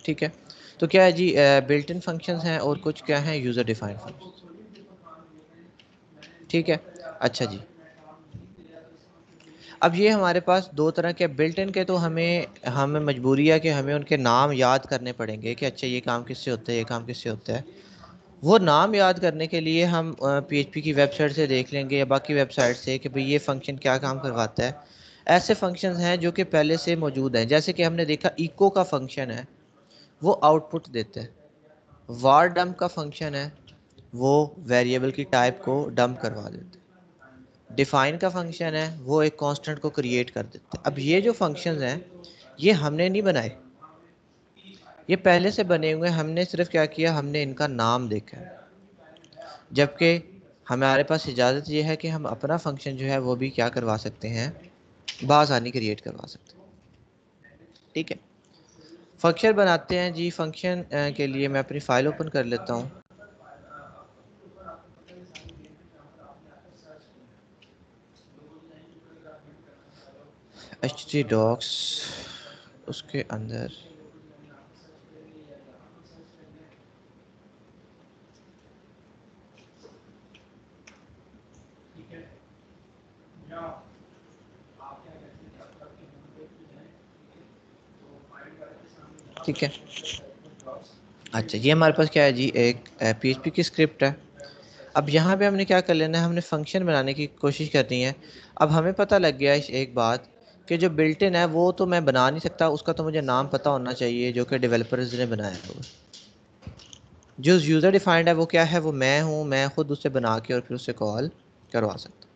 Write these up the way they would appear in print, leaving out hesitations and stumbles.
ठीक है, तो क्या है जी, बिल्ट इन फंक्शंस हैं और कुछ क्या है यूज़र डिफाइंड फंक्शन। ठीक है, अच्छा जी, अब ये हमारे पास दो तरह के बिल्ट इन के, तो हमें हमें मजबूरी है कि हमें उनके नाम याद करने पड़ेंगे कि अच्छा ये काम किससे होता है, ये काम किससे होता है। वो नाम याद करने के लिए हम PHP की वेबसाइट से देख लेंगे या बाकी वेबसाइट से कि भाई ये फंक्शन क्या काम करवाता है। ऐसे फंक्शंस हैं जो कि पहले से मौजूद हैं, जैसे कि हमने देखा इको का फंक्शन है, वो आउटपुट देता है। वार डंप का फंक्शन है, वो वेरिएबल की टाइप को डंप करवा देता है। डिफाइन का फंक्शन है, वो एक कांस्टेंट को क्रिएट कर देते हैं। अब ये जो फंक्शंस हैं ये हमने नहीं बनाए, ये पहले से बने हुए हैं। हमने सिर्फ क्या किया, हमने इनका नाम देखा है, जबकि हमारे पास इजाज़त ये है कि हम अपना फंक्शन जो है वो भी क्या करवा सकते हैं, बासानी क्रिएट करवा सकते हैं। ठीक है, फंक्शन बनाते हैं जी। फंक्शन के लिए मैं अपनी फाइल ओपन कर लेता हूँ। HT डॉक्स, उसके अंदर ठीक है, अच्छा ये हमारे पास क्या है जी, एक PHP की स्क्रिप्ट है। अब यहाँ पे हमने क्या कर लेना है, हमने फंक्शन बनाने की कोशिश करनी है। अब हमें पता लग गया है एक बात, कि जो बिल्ट इन है वो तो मैं बना नहीं सकता, उसका तो मुझे नाम पता होना चाहिए जो कि डेवलपर्स ने बनाया होगा। जो यूज़र डिफाइंड है वो क्या है, वो मैं हूँ, मैं खुद उसे बना के और फिर उसे कॉल करवा सकता हूँ।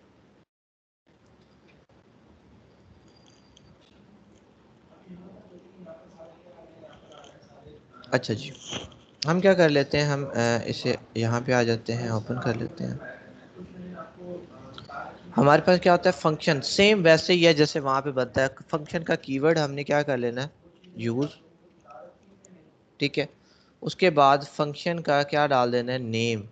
अच्छा जी, हम क्या कर लेते हैं, हम इसे यहाँ पे आ जाते हैं, ओपन कर लेते हैं। हमारे पास क्या होता है, फंक्शन सेम वैसे ही है जैसे वहाँ पे बनता है। फंक्शन का कीवर्ड हमने क्या कर लेना है, यूज़। ठीक है, उसके बाद फंक्शन का क्या डाल देना है, नेम।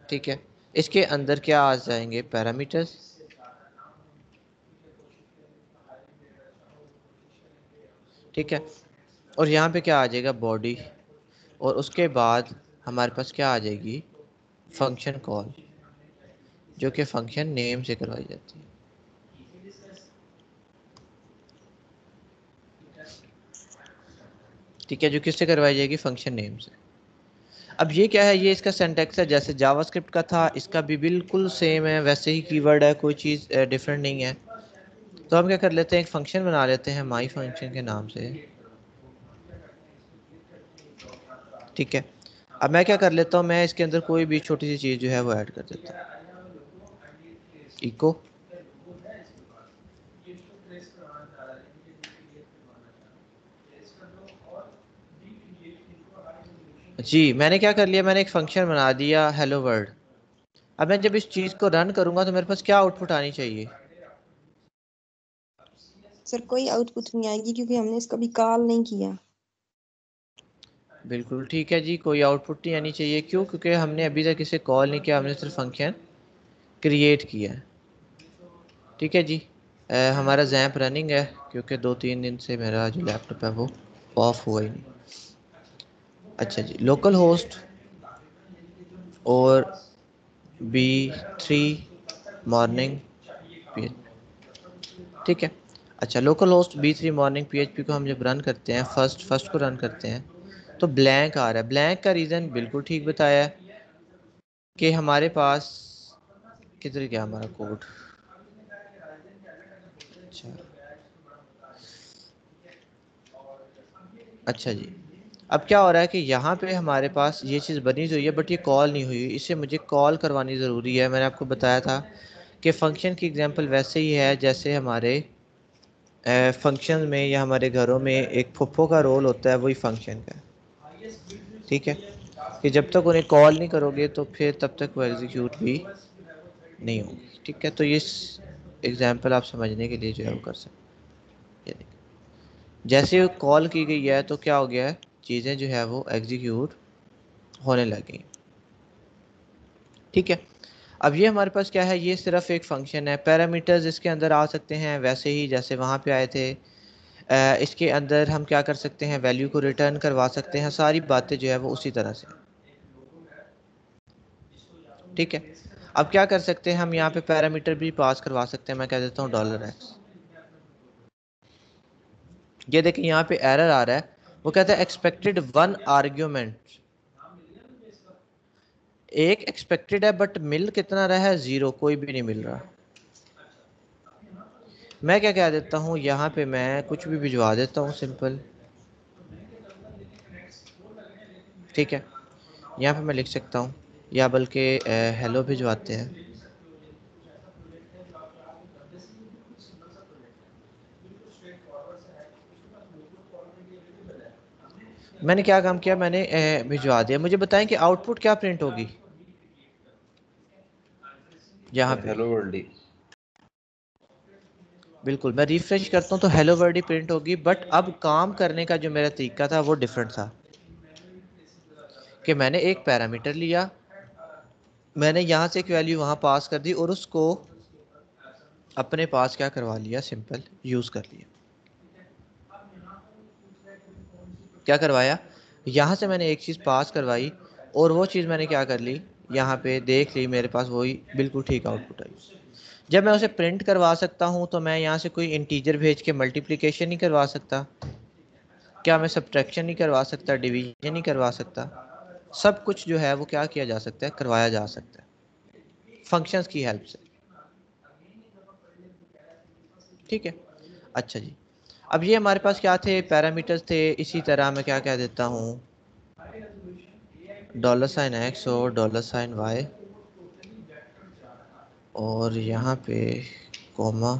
ठीक है, इसके अंदर क्या आ जाएंगे, पैरामीटर्स। ठीक है, और यहाँ पे क्या आ जाएगा, बॉडी। और उसके बाद हमारे पास क्या आ जाएगी, फंक्शन कॉल, जो कि फंक्शन नेम से करवाई जाती है। ठीक है, जो किससे करवाई जाएगी, फंक्शन नेम से। अब ये क्या है, ये इसका सिंटैक्स है जैसे जावास्क्रिप्ट का था, इसका भी बिल्कुल सेम है, वैसे ही कीवर्ड है, कोई चीज़ डिफरेंट नहीं है। तो हम क्या कर लेते हैं, एक फंक्शन बना लेते हैं माई फंक्शन के नाम से। ठीक है, अब मैं क्या कर लेता हूँ, मैं इसके अंदर कोई भी छोटी सी चीज़ जो है वो ऐड कर देता हूँ, इको। जी मैंने क्या कर लिया, मैंने एक फंक्शन बना दिया हेलो वर्ल्ड। अब मैं जब इस चीज़ को रन करूंगा तो मेरे पास क्या आउटपुट आनी चाहिए। सर कोई आउटपुट नहीं आएगी क्योंकि हमने इसको भी कॉल नहीं किया। बिल्कुल ठीक है जी, कोई आउटपुट नहीं आनी चाहिए। क्यों, क्योंकि हमने अभी तक इसे कॉल नहीं किया, हमने सिर्फ फंक्शन क्रिएट किया है। ठीक है जी, हमारा जैम्प रनिंग है क्योंकि 2-3 दिन से मेरा जो लैपटॉप है वो ऑफ हुआ ही नहीं। अच्छा जी, लोकल होस्ट और B3 मॉर्निंग PHP। ठीक है, अच्छा local host B3 morning PHP को हम जब रन करते हैं, फर्स्ट को रन करते हैं तो ब्लैंक आ रहा है। ब्लैंक का रीज़न बिल्कुल ठीक बताया है कि हमारे पास किधर गया हमारा कोड। अच्छा अच्छा जी, अब क्या हो रहा है कि यहाँ पे हमारे पास ये चीज़ बनी हुई है बट ये कॉल नहीं हुई, इसे मुझे कॉल करवानी ज़रूरी है। मैंने आपको बताया था कि फ़ंक्शन की एग्जांपल वैसे ही है जैसे हमारे फंक्शन में या हमारे घरों में एक फुफ्फो का रोल होता है, वही फंक्शन का। ठीक है, कि जब तक उन्हें कॉल नहीं करोगे तो फिर तब तक वो एग्जीक्यूट भी नहीं होगी। ठीक है, तो ये एग्जांपल आप समझने के लिए जो है वो कर सकते हैं। ये देखिए, जैसे कॉल की गई है तो क्या हो गया है, चीज़ें जो है वो एग्जीक्यूट होने लग गई। ठीक है, अब ये हमारे पास क्या है, ये सिर्फ एक फंक्शन है। पैरामीटर्स इसके अंदर आ सकते हैं वैसे ही जैसे वहाँ पे आए थे। इसके अंदर हम क्या कर सकते हैं, वैल्यू को रिटर्न करवा सकते हैं, सारी बातें जो है वो उसी तरह से। ठीक है, अब क्या कर सकते हैं, हम यहाँ पे पैरामीटर भी पास करवा सकते हैं। मैं कह देता हूँ $x। ये देखिए यहाँ पे एरर आ रहा है, वो कहता है एक्सपेक्टेड 1 आर्ग्यूमेंट। एक एक्सपेक्टेड है बट मिल कितना रहा है, 0, कोई भी नहीं मिल रहा। मैं क्या कह देता हूँ, यहाँ पे मैं कुछ भी भिजवा देता हूँ सिंपल। ठीक है, यहाँ पे मैं लिख सकता हूँ, या बल्कि हेलो भिजवाते हैं। मैंने क्या काम किया, मैंने भिजवा दिया। मुझे बताएं कि आउटपुट क्या प्रिंट होगी यहाँ पे। Hello world. बिल्कुल, मैं रिफ्रेश करता हूँ तो हेलो वर्ल्ड ही प्रिंट होगी। बट अब काम करने का जो मेरा तरीका था वो डिफरेंट था, कि मैंने एक पैरामीटर लिया, मैंने यहाँ से एक वैल्यू वहाँ पास कर दी और उसको अपने पास क्या करवा लिया, सिंपल यूज़ कर लिया। क्या करवाया, यहाँ से मैंने एक चीज़ पास करवाई और वो चीज़ मैंने क्या कर ली, यहाँ पे देख ली, मेरे पास वही बिल्कुल ठीक आउटपुट आई। जब मैं उसे प्रिंट करवा सकता हूँ तो मैं यहाँ से कोई इंटीजर भेज के मल्टीप्लिकेशन नहीं करवा सकता, क्या मैं सब्ट्रैक्शन नहीं करवा सकता, डिवीजन नहीं करवा सकता। सब कुछ जो है वो क्या किया जा सकता है, करवाया जा सकता है फंक्शंस की हेल्प से। ठीक है, अच्छा जी। अब ये हमारे पास क्या थे, पैरामीटर्स थे। इसी तरह मैं क्या कह देता हूँ, $x और $y, और यहाँ पे कॉमा।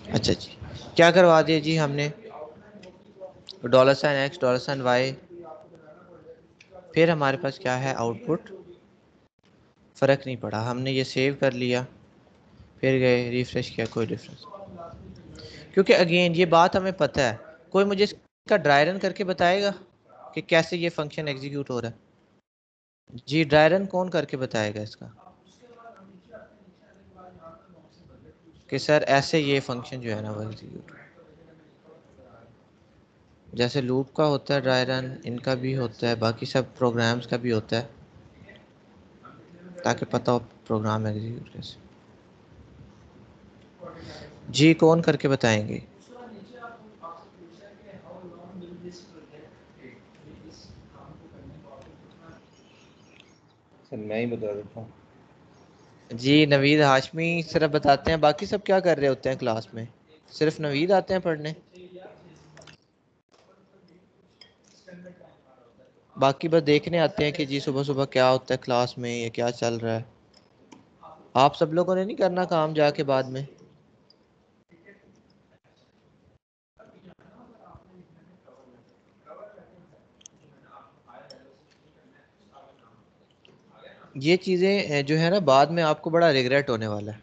अच्छा जी, क्या करवा दिया जी हमने, $x $y। फिर हमारे पास क्या है, आउटपुट। फ़र्क नहीं पड़ा, हमने ये सेव कर लिया, फिर गए रिफ्रेश किया, कोई डिफरेंस। क्योंकि अगेन ये बात हमें पता है। कोई मुझे इसका ड्राई रन करके बताएगा कि कैसे ये फंक्शन एग्जीक्यूट हो रहा है। जी, ड्राई रन कौन करके बताएगा इसका, कि सर ऐसे ये फंक्शन जो है ना वो एग्जीक्यूट, जैसे लूप का होता है ड्राई रन, इनका भी होता है, बाकी सब प्रोग्राम्स का भी होता है, ताकि पता हो प्रोग्राम एग्जीक्यूट कैसे। जी, कौन करके बताएंगे। सर मैं ही बता देता हूँ। जी, नवीद हाशमी सिर्फ बताते हैं, बाकी सब क्या कर रहे होते हैं क्लास में, सिर्फ नवीद आते हैं पढ़ने, बाकी बस देखने आते हैं कि जी सुबह सुबह क्या होता है क्लास में, या क्या चल रहा है। आप सब लोगों ने नहीं करना काम जाके बाद में। ये चीज़ें जो है ना, बाद में आपको बड़ा रिग्रेट होने वाला है।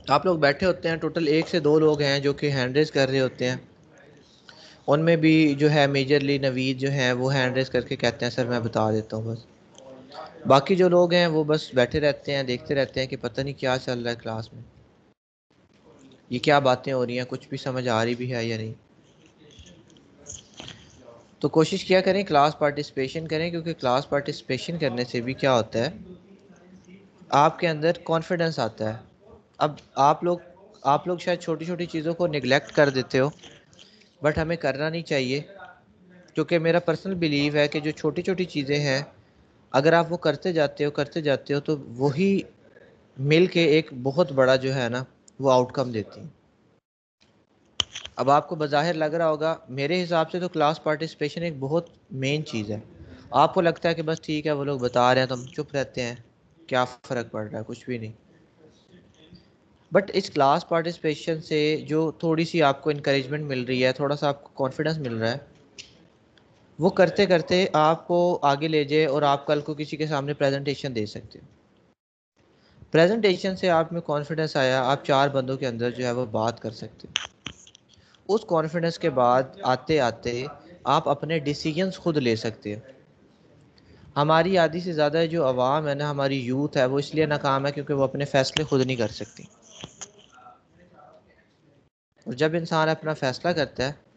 आप लोग बैठे होते हैं, टोटल 1 से 2 लोग हैं जो कि हैंड रेज कर रहे होते हैं। उनमें भी जो है मेजरली नवीद जो है वो हैंड रेज करके कहते हैं सर मैं बता देता हूँ बस। बाकी जो लोग हैं वो बस बैठे रहते हैं, देखते रहते हैं कि पता नहीं क्या चल रहा है क्लास में, ये क्या बातें हो रही हैं, कुछ भी समझ आ रही भी है या नहीं। तो कोशिश किया करें क्लास पार्टिसिपेशन करें, क्योंकि क्लास पार्टिसिपेशन करने से भी क्या होता है, आपके अंदर कॉन्फिडेंस आता है। अब आप लोग शायद छोटी छोटी चीज़ों को निगलेक्ट कर देते हो, बट हमें करना नहीं चाहिए, क्योंकि मेरा पर्सनल बिलीव है कि जो छोटी छोटी चीज़ें हैं, अगर आप वो करते जाते हो तो वही मिल के एक बहुत बड़ा जो है ना वो आउटकम देती हैं। अब आपको बज़ाहिर लग रहा होगा, मेरे हिसाब से तो क्लास पार्टिसिपेशन एक बहुत मेन चीज़ है। आपको लगता है कि बस ठीक है वो लोग बता रहे हैं तो हम चुप रहते हैं, क्या फ़र्क पड़ रहा है, कुछ भी नहीं। बट इस क्लास पार्टिसिपेशन से जो थोड़ी सी आपको इनक्रेजमेंट मिल रही है, थोड़ा सा आपको कॉन्फिडेंस मिल रहा है, वो करते करते आपको आगे ले जाए और आप कल को किसी के सामने प्रेजेंटेशन दे सकते हो। प्रेजेंटेशन से आप में कॉन्फिडेंस आया, आप चार बंदों के अंदर जो है वो बात कर सकते हो। उस कॉन्फिडेंस के बाद आते आते आप अपने डिसीजंस खुद ले सकते हो। हमारी आधी से ज़्यादा जो आवाम है ना, हमारी यूथ है, वो इसलिए नाकाम है क्योंकि वो अपने फ़ैसले खुद नहीं कर सकती। और जब इंसान अपना फ़ैसला करता है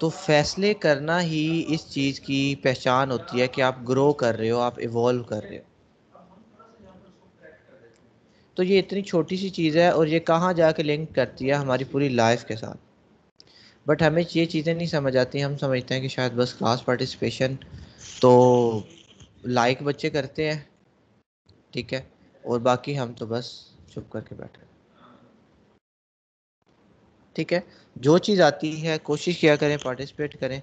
तो फ़ैसले करना ही इस चीज़ की पहचान होती है कि आप ग्रो कर रहे हो, आप इवॉल्व कर रहे हो। तो ये इतनी छोटी सी चीज़ है और ये कहाँ जाके लिंक करती है हमारी पूरी लाइफ के साथ। बट हमें ये चीज़ें नहीं समझ आती। हम समझते हैं कि शायद बस क्लास पार्टिसिपेशन तो लाइक बच्चे करते हैं, ठीक है, और बाकी हम तो बस चुप करके बैठे। ठीक है, जो चीज़ आती है कोशिश किया करें, पार्टिसिपेट करें।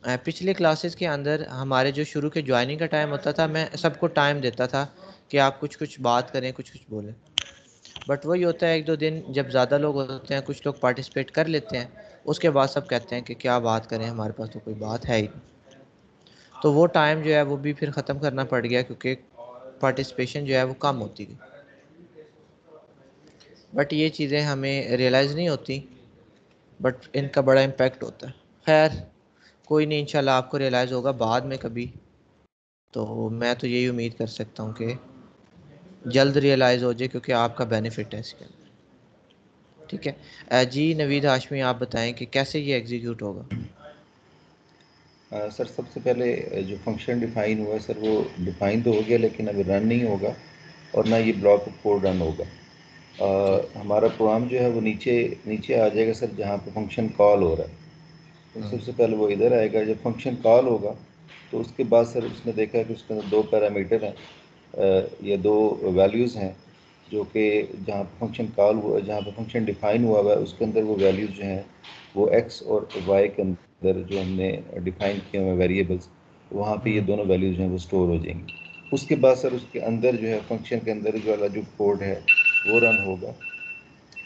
पिछले क्लासेस के अंदर हमारे जो शुरू के ज्वाइनिंग का टाइम होता था, मैं सबको टाइम देता था कि आप कुछ कुछ बात करें, कुछ कुछ बोलें। बट वही होता है, एक दो दिन जब ज़्यादा लोग होते हैं, कुछ लोग पार्टिसिपेट कर लेते हैं, उसके बाद सब कहते हैं कि क्या बात करें, हमारे पास तो कोई बात है ही नहीं। तो वो टाइम जो है वो भी फिर ख़त्म करना पड़ गया क्योंकि पार्टिसिपेशन जो है वो कम होती गई। बट ये चीज़ें हमें रियलाइज़ नहीं होती, बट इनका बड़ा इम्पैक्ट होता है। खैर कोई नहीं, इंशाल्लाह आपको रियलाइज़ होगा बाद में कभी। तो मैं तो यही उम्मीद कर सकता हूँ कि जल्द रियलाइज़ हो जाए क्योंकि आपका बेनिफिट है इसके अंदर। ठीक है, जी नवीद हाशमी, आप बताएं कि कैसे ये एग्जीक्यूट होगा। सर सबसे पहले जो फंक्शन डिफाइन हुआ है सर, वो डिफाइन तो हो गया लेकिन अभी रन नहीं होगा और ना ये ब्लॉक ऑफ कोड रन होगा। जी। हमारा प्रोग्राम जो है वो नीचे नीचे आ जाएगा सर, जहाँ पे फंक्शन कॉल हो रहा है। तो सबसे पहले वो इधर आएगा। जब फंक्शन कॉल होगा तो उसके बाद सर उसने देखा है कि उसके अंदर दो पैरामीटर हैं, या दो वैल्यूज़ हैं, जो कि जहाँ पर फंक्शन कॉल हुआ, जहाँ पर फंक्शन डिफाइन हुआ हुआ है, उसके अंदर वो वैल्यूज़ जो हैं वो एक्स और वाई के अंदर जो हमने डिफाइन किए हुए वेरिएबल्स, वहाँ पे ये दोनों वैल्यूज़ जो हैं वो स्टोर हो जाएंगी। उसके बाद सर उसके अंदर जो है फंक्शन के अंदर जो वाला जो कोड है वो रन होगा।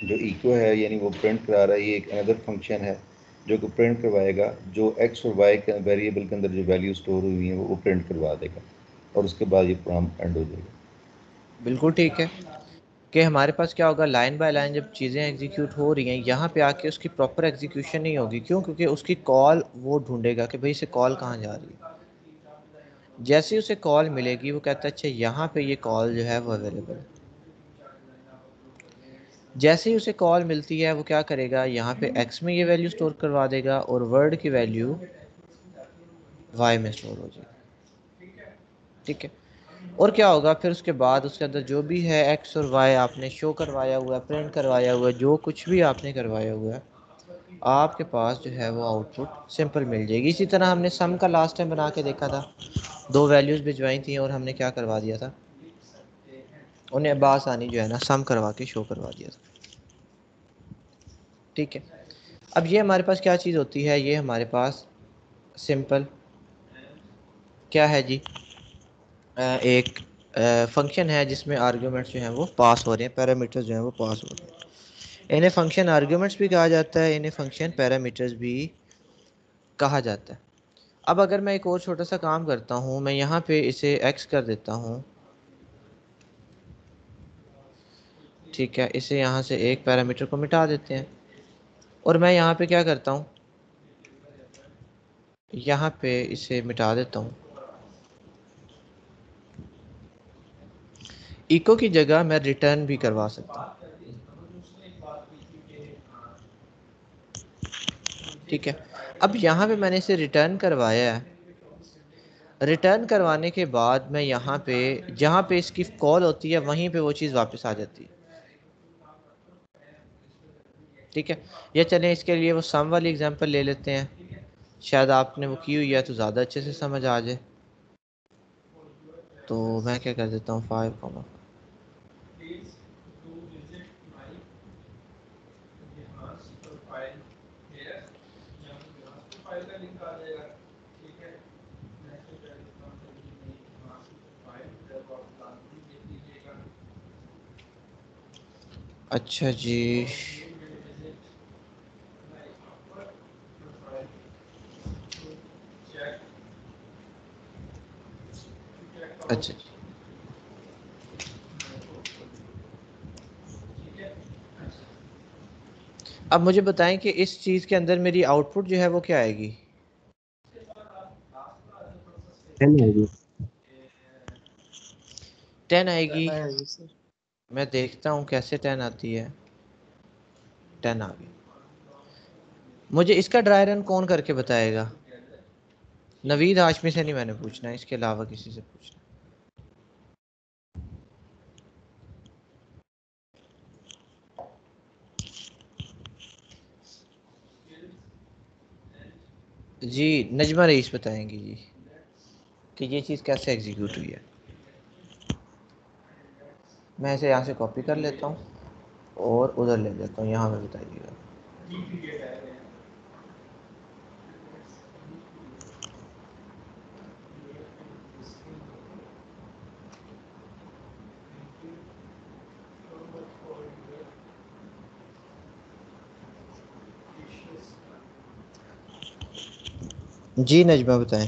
जो इको है यानी वो प्रिंट करा रहा है, ये एक अनदर फंक्शन है जो कि प्रिंट करवाएगा, जो एक्स और वाई के वेरिएबल के अंदर जो वैल्यू स्टोर हुई है वो प्रिंट करवा देगा और उसके बाद ये प्रोग्राम एंड हो जाएगा। बिल्कुल ठीक है कि हमारे पास क्या होगा, लाइन बाय लाइन जब चीज़ें एग्जीक्यूट हो रही हैं, यहाँ पे आके उसकी प्रॉपर एग्जीक्यूशन नहीं होगी। क्यों? क्योंकि उसकी कॉल वो ढूंढेगा कि भाई इसे कॉल कहाँ जा रही है। जैसे ही उसे कॉल मिलेगी वो कहता है अच्छा यहाँ पे ये कॉल जो है वो अवेलेबल है। जैसे ही उसे कॉल मिलती है वो क्या करेगा, यहाँ पे एक्स में ये वैल्यू स्टोर करवा देगा और वर्ड की वैल्यू वाई में स्टोर हो जाएगी। ठीक है, और क्या होगा फिर उसके बाद उसके अंदर जो भी है एक्स और वाई आपने शो करवाया हुआ है, प्रिंट करवाया हुआ है, जो कुछ भी आपने करवाया हुआ है, आपके पास जो है वो आउटपुट सिंपल मिल जाएगी। इसी तरह हमने सम का लास्ट टाइम बना के देखा था, दो वैल्यूज़ भिजवाई थी और हमने क्या करवा दिया था, उन्हें बासानी जो है ना सम करवा के शो करवा दिया था। ठीक है, अब ये हमारे पास क्या चीज़ होती है, ये हमारे पास सिंपल क्या है जी, एक फंक्शन है जिसमें आर्ग्यूमेंट्स जो हैं वो पास हो रहे हैं, पैरामीटर्स जो हैं वो पास हो रहे हैं। इन्हें फंक्शन आर्ग्यूमेंट्स भी कहा जाता है, इन्हें फंक्शन पैरामीटर्स भी कहा जाता है। अब अगर मैं एक और छोटा सा काम करता हूँ, मैं यहाँ पे इसे x कर देता हूँ। ठीक है, इसे यहाँ से एक पैरामीटर को मिटा देते हैं और मैं यहाँ पे क्या करता हूँ, यहाँ पे इसे मिटा देता हूँ। इको की जगह मैं रिटर्न भी करवा सकता हूँ। ठीक है, अब यहाँ पे मैंने इसे रिटर्न करवाया है। रिटर्न करवाने के बाद मैं यहाँ पे जहाँ पे इसकी कॉल होती है वहीं पे वो चीज़ वापस आ जाती है। ठीक है, या चलें इसके लिए वो सम वाली एग्जांपल ले लेते हैं, शायद आपने वो की हुई है तो ज़्यादा अच्छे से समझ आ जाए। तो मैं क्या कर देता हूँ 5, अच्छा जी, अब मुझे बताएं कि इस चीज़ के अंदर मेरी आउटपुट जो है वो क्या आएगी? 10 आएगी। 10 आएगी। आएगी सर। मैं देखता हूँ कैसे 10 आती है। 10 आ गई। मुझे इसका ड्राई रन कौन करके बताएगा? नवीद हाशमी से नहीं मैंने पूछना, इसके अलावा किसी से पूछना। जी नजमा रईस बताएंगी जी कि ये चीज़ कैसे एग्जीक्यूट हुई है। मैं इसे यहाँ से कॉपी कर लेता हूँ और उधर ले लेता हूँ, यहाँ पे बताइएगा। जी नजमा बताएं।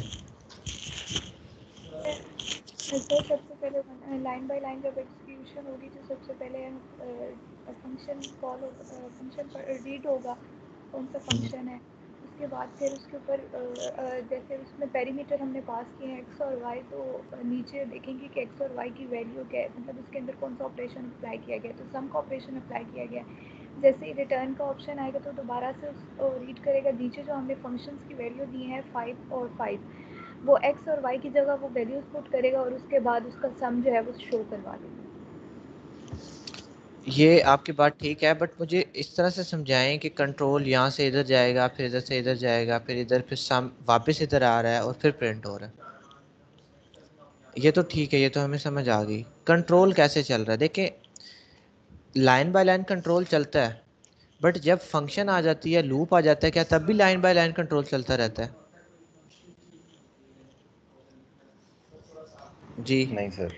सर सबसे पहले लाइन बाय लाइन जब एग्जीक्यूशन होगी तो सबसे पहले फंक्शन कॉल फंक्शन रीड होगा कौन सा फंक्शन है। उसके बाद फिर उसके ऊपर जैसे उसमें पेरीमीटर हमने पास किए हैं एक्स और वाई, तो नीचे देखेंगे कि एक्स और वाई की वैल्यू क्या है, मतलब उसके अंदर कौन सा ऑपरेशन अप्लाई किया गया है। तो सम का ऑपरेशन अप्लाई किया गया है। जैसे ही रिटर्न का ऑप्शन आएगा तो दोबारा से उसको रीड करेगा। नीचे जो हमने फंक्शंस की वैल्यू दी है 5 और 5, वो एक्स और वाई की जगह वो वैल्यूज पुट करेगा और उसके बाद उसका सम जो है वो शो करवा देगा। ये आपकी बात ठीक है, बट मुझे इस तरह से समझाएं कि कंट्रोल यहाँ से इधर जाएगा, फिर इधर से इधर जाएगा, फिर इधर, फिर सम वापस इधर आ रहा है और फिर प्रिंट हो रहा है। ये तो ठीक है, ये तो हमें समझ आ गई। कंट्रोल कैसे चल रहा है? देखें, लाइन बाय लाइन कंट्रोल चलता है, बट जब फंक्शन आ जाती है, लूप आ जाता है, क्या तब भी लाइन बाय लाइन कंट्रोल चलता रहता है? जी नहीं सर।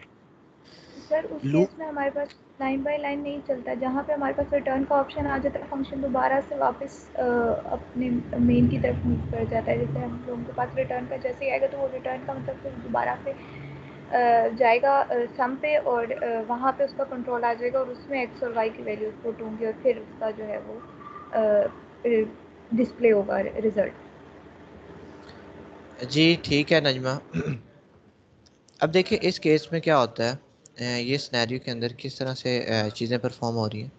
सर उस लूप। केस में हमारे पास लाइन बाय लाइन नहीं चलता। जहाँ पे हमारे पास रिटर्न का ऑप्शन आ जाता है फंक्शन दोबारा से वापस अपने मेन की तरफ मूव कर जाता है। जैसे हम लोगों के पास रिटर्न का जैसे ही आएगा तो वो रिटर्न का मतलब फिर दोबारा से जाएगा सम पे और वहाँ पे उसका कंट्रोल आ जाएगा और उसमें एक्स और वाई की वैल्यूज पुट होंगी और फिर उसका जो है वो डिस्प्ले होगा रिजल्ट। जी ठीक है नजमा। अब देखिए इस केस में क्या होता है, ये सिनेरियो के अंदर किस तरह से चीज़ें परफॉर्म हो रही हैं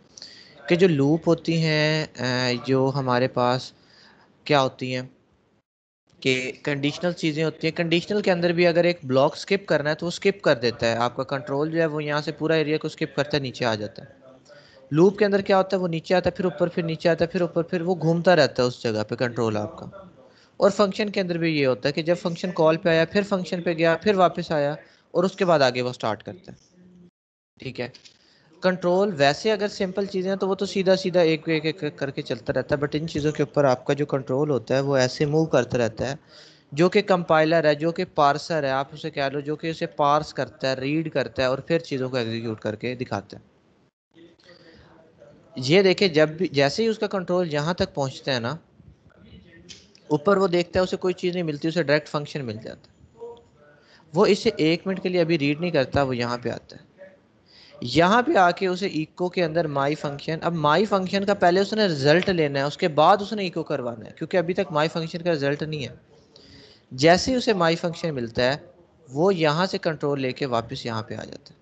कि जो लूप होती हैं, जो हमारे पास क्या होती हैं कि कंडीशनल चीज़ें होती हैं। कंडीशनल के अंदर भी अगर एक ब्लॉक स्किप करना है तो वो स्किप कर देता है। आपका कंट्रोल जो है वो यहाँ से पूरा एरिया को स्किप करता है, नीचे आ जाता है। लूप के अंदर क्या होता है, वो नीचे आता है, फिर ऊपर, फिर नीचे आता है, फिर ऊपर, फिर वो घूमता रहता है उस जगह पे कंट्रोल आपका। और फंक्शन के अंदर भी ये होता है कि जब फंक्शन कॉल पे आया, फिर फंक्शन पे गया, फिर वापस आया और उसके बाद आगे वो स्टार्ट करता है। ठीक है। कंट्रोल वैसे अगर सिंपल चीज़ें हैं तो वो तो सीधा सीधा एक करके चलता रहता है, बट इन चीज़ों के ऊपर आपका जो कंट्रोल होता है वो ऐसे मूव करता रहता है, जो कि कंपाइलर है, जो कि पार्सर है, आप उसे कह लो, जो कि उसे पार्स करता है, रीड करता है और फिर चीज़ों को एग्जीक्यूट करके दिखाता है। ये देखिए, जब भी जैसे ही उसका कंट्रोल यहाँ तक पहुँचता है ना, ऊपर वो देखता है उसे कोई चीज़ नहीं मिलती, उसे डायरेक्ट फंक्शन मिल जाता है। वो इसे 1 मिनट के लिए अभी रीड नहीं करता, वो यहाँ पे आता है। यहाँ पे आके उसे इको के अंदर माई फंक्शन, अब माई फंक्शन का पहले उसने रिजल्ट लेना है, उसके बाद उसने इको करवाना है, क्योंकि अभी तक माई फंक्शन का रिजल्ट नहीं है। जैसे ही उसे माई फंक्शन मिलता है, वो यहाँ से कंट्रोल लेके वापस यहाँ पे आ जाता है।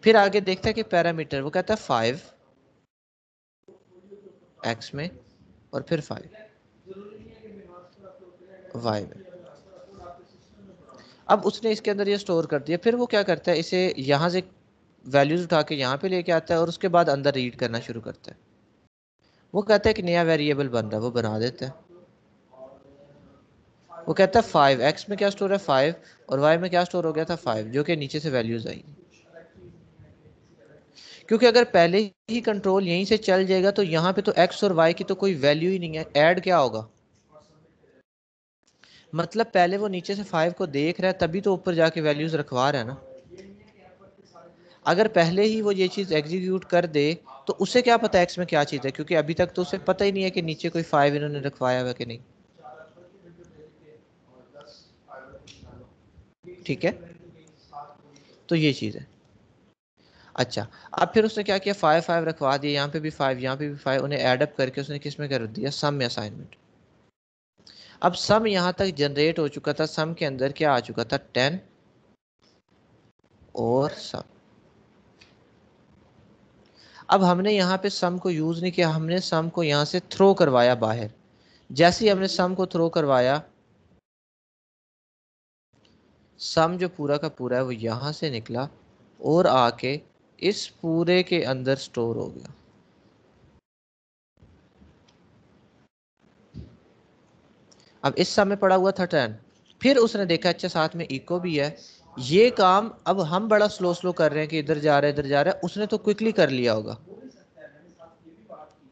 फिर आगे देखता है कि पैरामीटर, वो कहता है 5 एक्स में और फिर 5 वाई में। अब उसने इसके अंदर ये स्टोर कर दिया, फिर वो क्या करता है, इसे यहाँ से वैल्यूज उठा के यहाँ पे लेके आता है और उसके बाद अंदर रीड करना शुरू करता है। वो कहता है कि नया वेरिएबल बन रहा है, वो बना देता है। वो कहता है 5 एक्स में क्या स्टोर है 5 और वाई में क्या स्टोर हो गया था 5, जो कि नीचे से वैल्यूज आई। क्योंकि अगर पहले ही कंट्रोल यहीं से चल जाएगा तो यहाँ पे तो एक्स और वाई की तो कोई वैल्यू ही नहीं है, ऐड क्या होगा? मतलब पहले वो नीचे से 5 को देख रहा है, तभी तो ऊपर जाके वैल्यूज रखवा रहा है ना। अगर पहले ही वो ये चीज़ एग्जीक्यूट कर दे तो उसे क्या पता एक्स में क्या चीज़ है, क्योंकि अभी तक तो उसे पता ही नहीं है कि नीचे कोई 5 इन्होंने रखवाया हुआ कि नहीं। ठीक है, तो ये चीज़ है। अच्छा, अब फिर उसने क्या किया, 5 5 रखवा दिया, यहाँ पे भी 5, यहाँ पे भी 5, उन्हें ऐड अप करके उसने किस में कर दिया, सम में असाइनमेंट। अब सम यहाँ तक जनरेट हो चुका था, सम के अंदर क्या आ चुका था, 10 और सम। अब हमने यहाँ पे सम को यूज नहीं किया, हमने सम को यहाँ से थ्रो करवाया बाहर। जैसे ही हमने सम को थ्रो करवाया, सम जो पूरा का पूरा है वो यहाँ से निकला और आके इस पूरे के अंदर स्टोर हो गया। अब इस सम में पड़ा हुआ था 10, फिर उसने देखा अच्छा साथ में इको भी है, ये काम अब हम बड़ा स्लो स्लो कर रहे हैं कि इधर जा रहा है इधर जा रहा है, उसने तो क्विकली कर लिया होगा।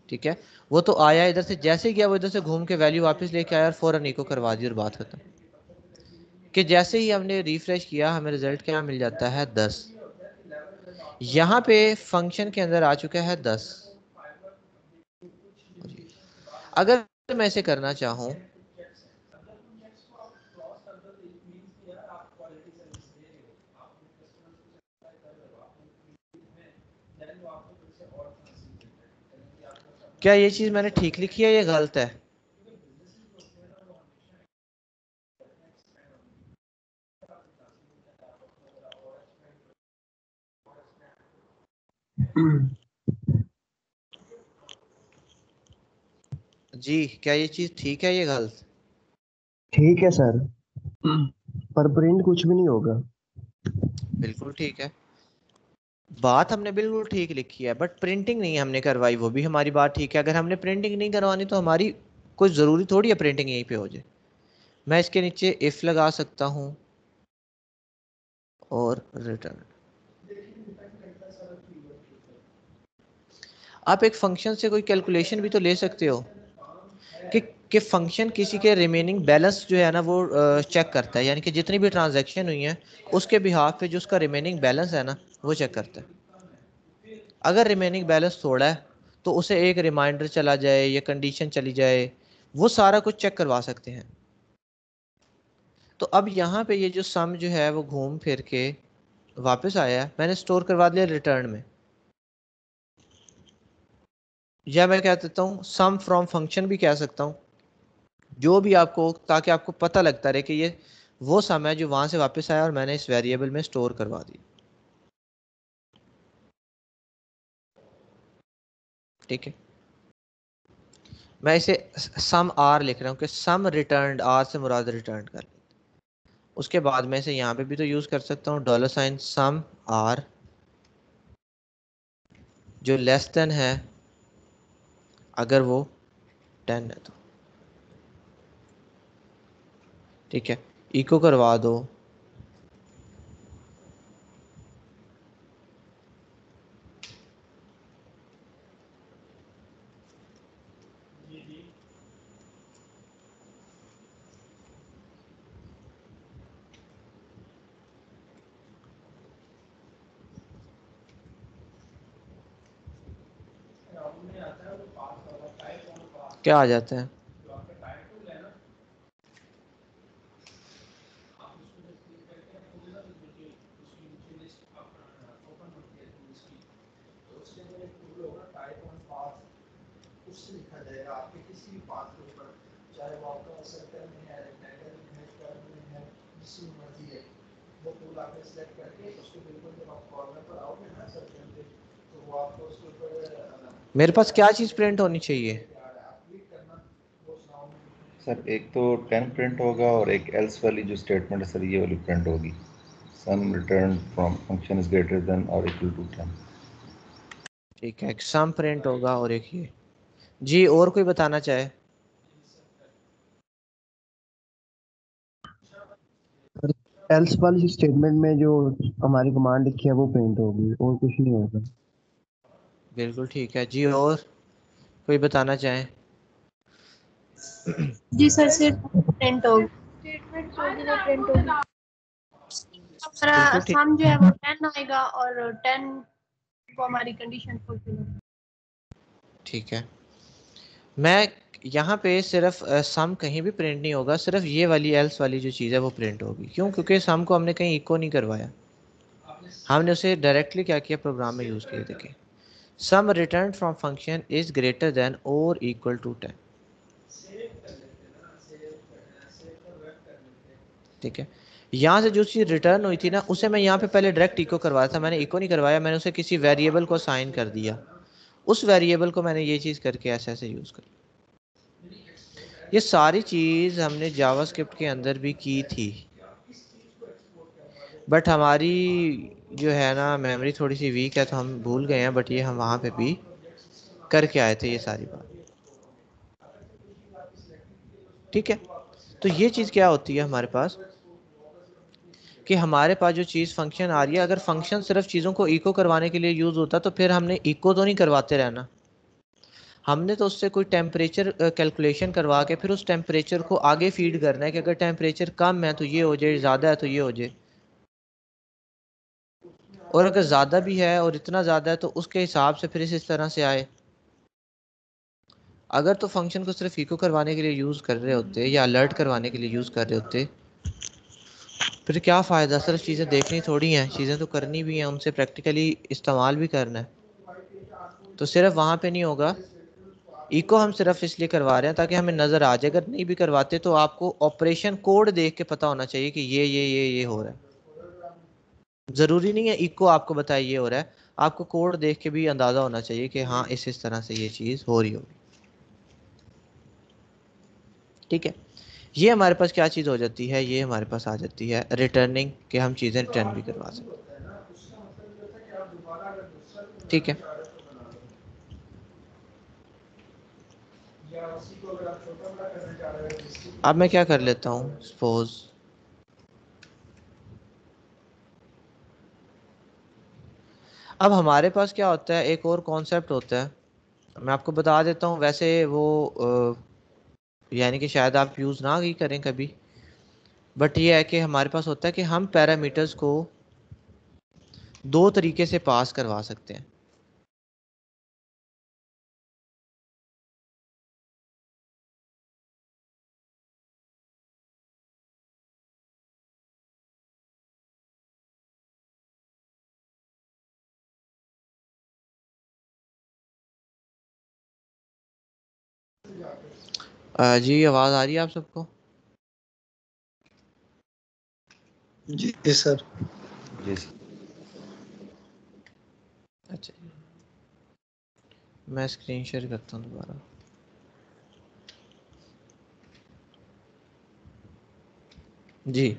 ठीक है, वो तो आया इधर से, जैसे गया वो इधर से घूम के वैल्यू वापस लेके आया और फौरन इको करवा दी और बात खत्म। कि जैसे ही हमने रिफ्रेश किया हमें रिजल्ट क्या मिल जाता है, 10। यहाँ पे फंक्शन के अंदर आ चुका है 10। अगर मैं इसे करना चाहूँ, क्या ये चीज मैंने ठीक लिखी है या गलत है? जी, क्या ये चीज ठीक है या गलत? ठीक है सर, पर प्रिंट कुछ भी नहीं होगा। बिल्कुल ठीक है, बात हमने बिल्कुल ठीक लिखी है, बट प्रिंटिंग नहीं हमने करवाई, वो भी हमारी बात ठीक है। अगर हमने प्रिंटिंग नहीं करवानी तो हमारी कोई ज़रूरी थोड़ी है प्रिंटिंग यहीं पे हो जाए। मैं इसके नीचे इफ़ लगा सकता हूँ और रिटर्न। आप एक फंक्शन से कोई कैलकुलेशन भी तो ले सकते हो कि फंक्शन किसी के रिमेनिंग बैलेंस जो है ना वो चेक करता है, यानी कि जितनी भी ट्रांजैक्शन हुई हैं उसके बिहाफ पे जो उसका रिमेनिंग बैलेंस है ना वो चेक करता है। अगर रिमेनिंग बैलेंस थोड़ा है तो उसे एक रिमाइंडर चला जाए या कंडीशन चली जाए, वो सारा कुछ चेक करवा सकते हैं। तो अब यहाँ पे ये जो सम जो है वो घूम फिर के वापस आया है, मैंने स्टोर करवा दिया रिटर्न में। या मैं कह देता हूँ सम फ्रॉम फंक्शन भी कह सकता हूँ, जो भी आपको, ताकि आपको पता लगता रहे कि ये वो सम है जो वहां से वापस आया और मैंने इस वेरिएबल में स्टोर करवा दी। ठीक है, मैं इसे सम आर लिख रहा हूँ कि सम रिटर्न, आर से मुराद रिटर्न कर। उसके बाद में इसे यहाँ पे भी तो यूज़ कर सकता हूँ, डॉलर साइन सम आर जो लेस देन है अगर वो 10 है तो। ठीक है, इको करवा दो। क्या आ जाता है? मेरे पास क्या चीज़ प्रिंट होनी चाहिए? सर एक तो 10 प्रिंट होगा और एक एल्स वाली जो स्टेटमेंट है सर ये वाली प्रिंट होगी, sum return from function is greater than और इक्वल टू 10। ठीक है, एक सम प्रिंट होगा और एक ये। जी, और कोई बताना चाहे? एल्स वाली स्टेटमेंट में जो हमारी कमांड लिखी है वो प्रिंट होगी और कुछ नहीं होगा। बिल्कुल ठीक है जी, और कोई बताना चाहे? जी सर, सिर्फ प्रिंट होगी। स्टेटमेंट जो भी वो प्रिंट होगी। हमारा बिल्कुल ठीक। सम जो है वो 10 आएगा और 10 को हमारी कंडीशन फुलफिल होगी। ठीक है, मैं यहाँ पे सिर्फ सम कहीं भी प्रिंट नहीं होगा, सिर्फ ये वाली एल्स वाली जो चीज़ है वो प्रिंट होगी। क्यों? क्योंकि सम को हमने कहीं इको नहीं करवाया। हमने उसे डायरेक्टली क्या किया, प्रोग्राम में यूज़ किया। देखिए, sum return from function is greater than और इक्वल टू 10। ठीक है, यहाँ से जो चीज़ रिटर्न हुई थी ना, उसे मैं यहाँ पे पहले डायरेक्ट इको करवाया था, मैंने इको नहीं करवाया, मैंने उसे किसी वेरिएबल को असाइन कर दिया, उस वेरिएबल को मैंने ये चीज़ करके ऐसे ऐसे यूज़ कर। ये सारी चीज़ हमने जावास्क्रिप्ट के अंदर भी की थी, बट हमारी जो है ना मेमोरी थोड़ी सी वीक है तो हम भूल गए हैं, बट ये हम वहाँ पे भी करके आए थे ये सारी बात। ठीक है, तो ये चीज़ क्या होती है हमारे पास कि हमारे पास जो चीज़ फंक्शन आ रही है, अगर फंक्शन सिर्फ चीज़ों को इको करवाने के लिए यूज़ होता तो फिर हमने इको तो नहीं करवाते रहना, हमने तो उससे कोई टेम्परेचर कैलकुलेशन करवा के फिर उस टेम्परेचर को आगे फीड करना है कि अगर टेम्परेचर कम है तो ये हो जाए, ज़्यादा है तो ये हो जाए, और अगर ज़्यादा भी है और इतना ज़्यादा है तो उसके हिसाब से फिर इस तरह से आए। अगर तो फंक्शन को सिर्फ इको करवाने के लिए यूज़ कर रहे होते या अलर्ट करवाने के लिए यूज़ कर रहे होते, फिर क्या फ़ायदा, सिर्फ चीज़ें देखनी थोड़ी हैं, चीज़ें तो करनी भी हैं, उनसे प्रैक्टिकली इस्तेमाल भी करना है। तो सिर्फ वहाँ पे नहीं होगा, इको हम सिर्फ इसलिए करवा रहे हैं ताकि हमें नज़र आ जाए, अगर नहीं भी करवाते तो आपको ऑपरेशन कोड देख के पता होना चाहिए कि ये हो रहा है। ज़रूरी नहीं है इको आपको बताए ये हो रहा है, आपको कोड देख के भी अंदाज़ा होना चाहिए कि हाँ इस तरह से ये चीज़ हो रही होगी। ठीक है, ये हमारे पास क्या चीज़ हो जाती है, ये हमारे पास आ जाती है रिटर्निंग, कि हम चीज़ें रिटर्न भी करवा सकते हैं। ठीक है, अब मैं क्या कर लेता हूँ, सपोज अब हमारे पास क्या होता है, एक और कॉन्सेप्ट होता है, मैं आपको बता देता हूँ। वैसे वो यानी कि शायद आप यूज़ ना ही करें कभी, बट ये है कि हमारे पास होता है कि हम पैरामीटर्स को दो तरीके से पास करवा सकते हैं। जी आवाज़ आ रही है आप सबको? जी सर। जी सर। अच्छा, मैं स्क्रीन शेयर करता हूँ दोबारा। जी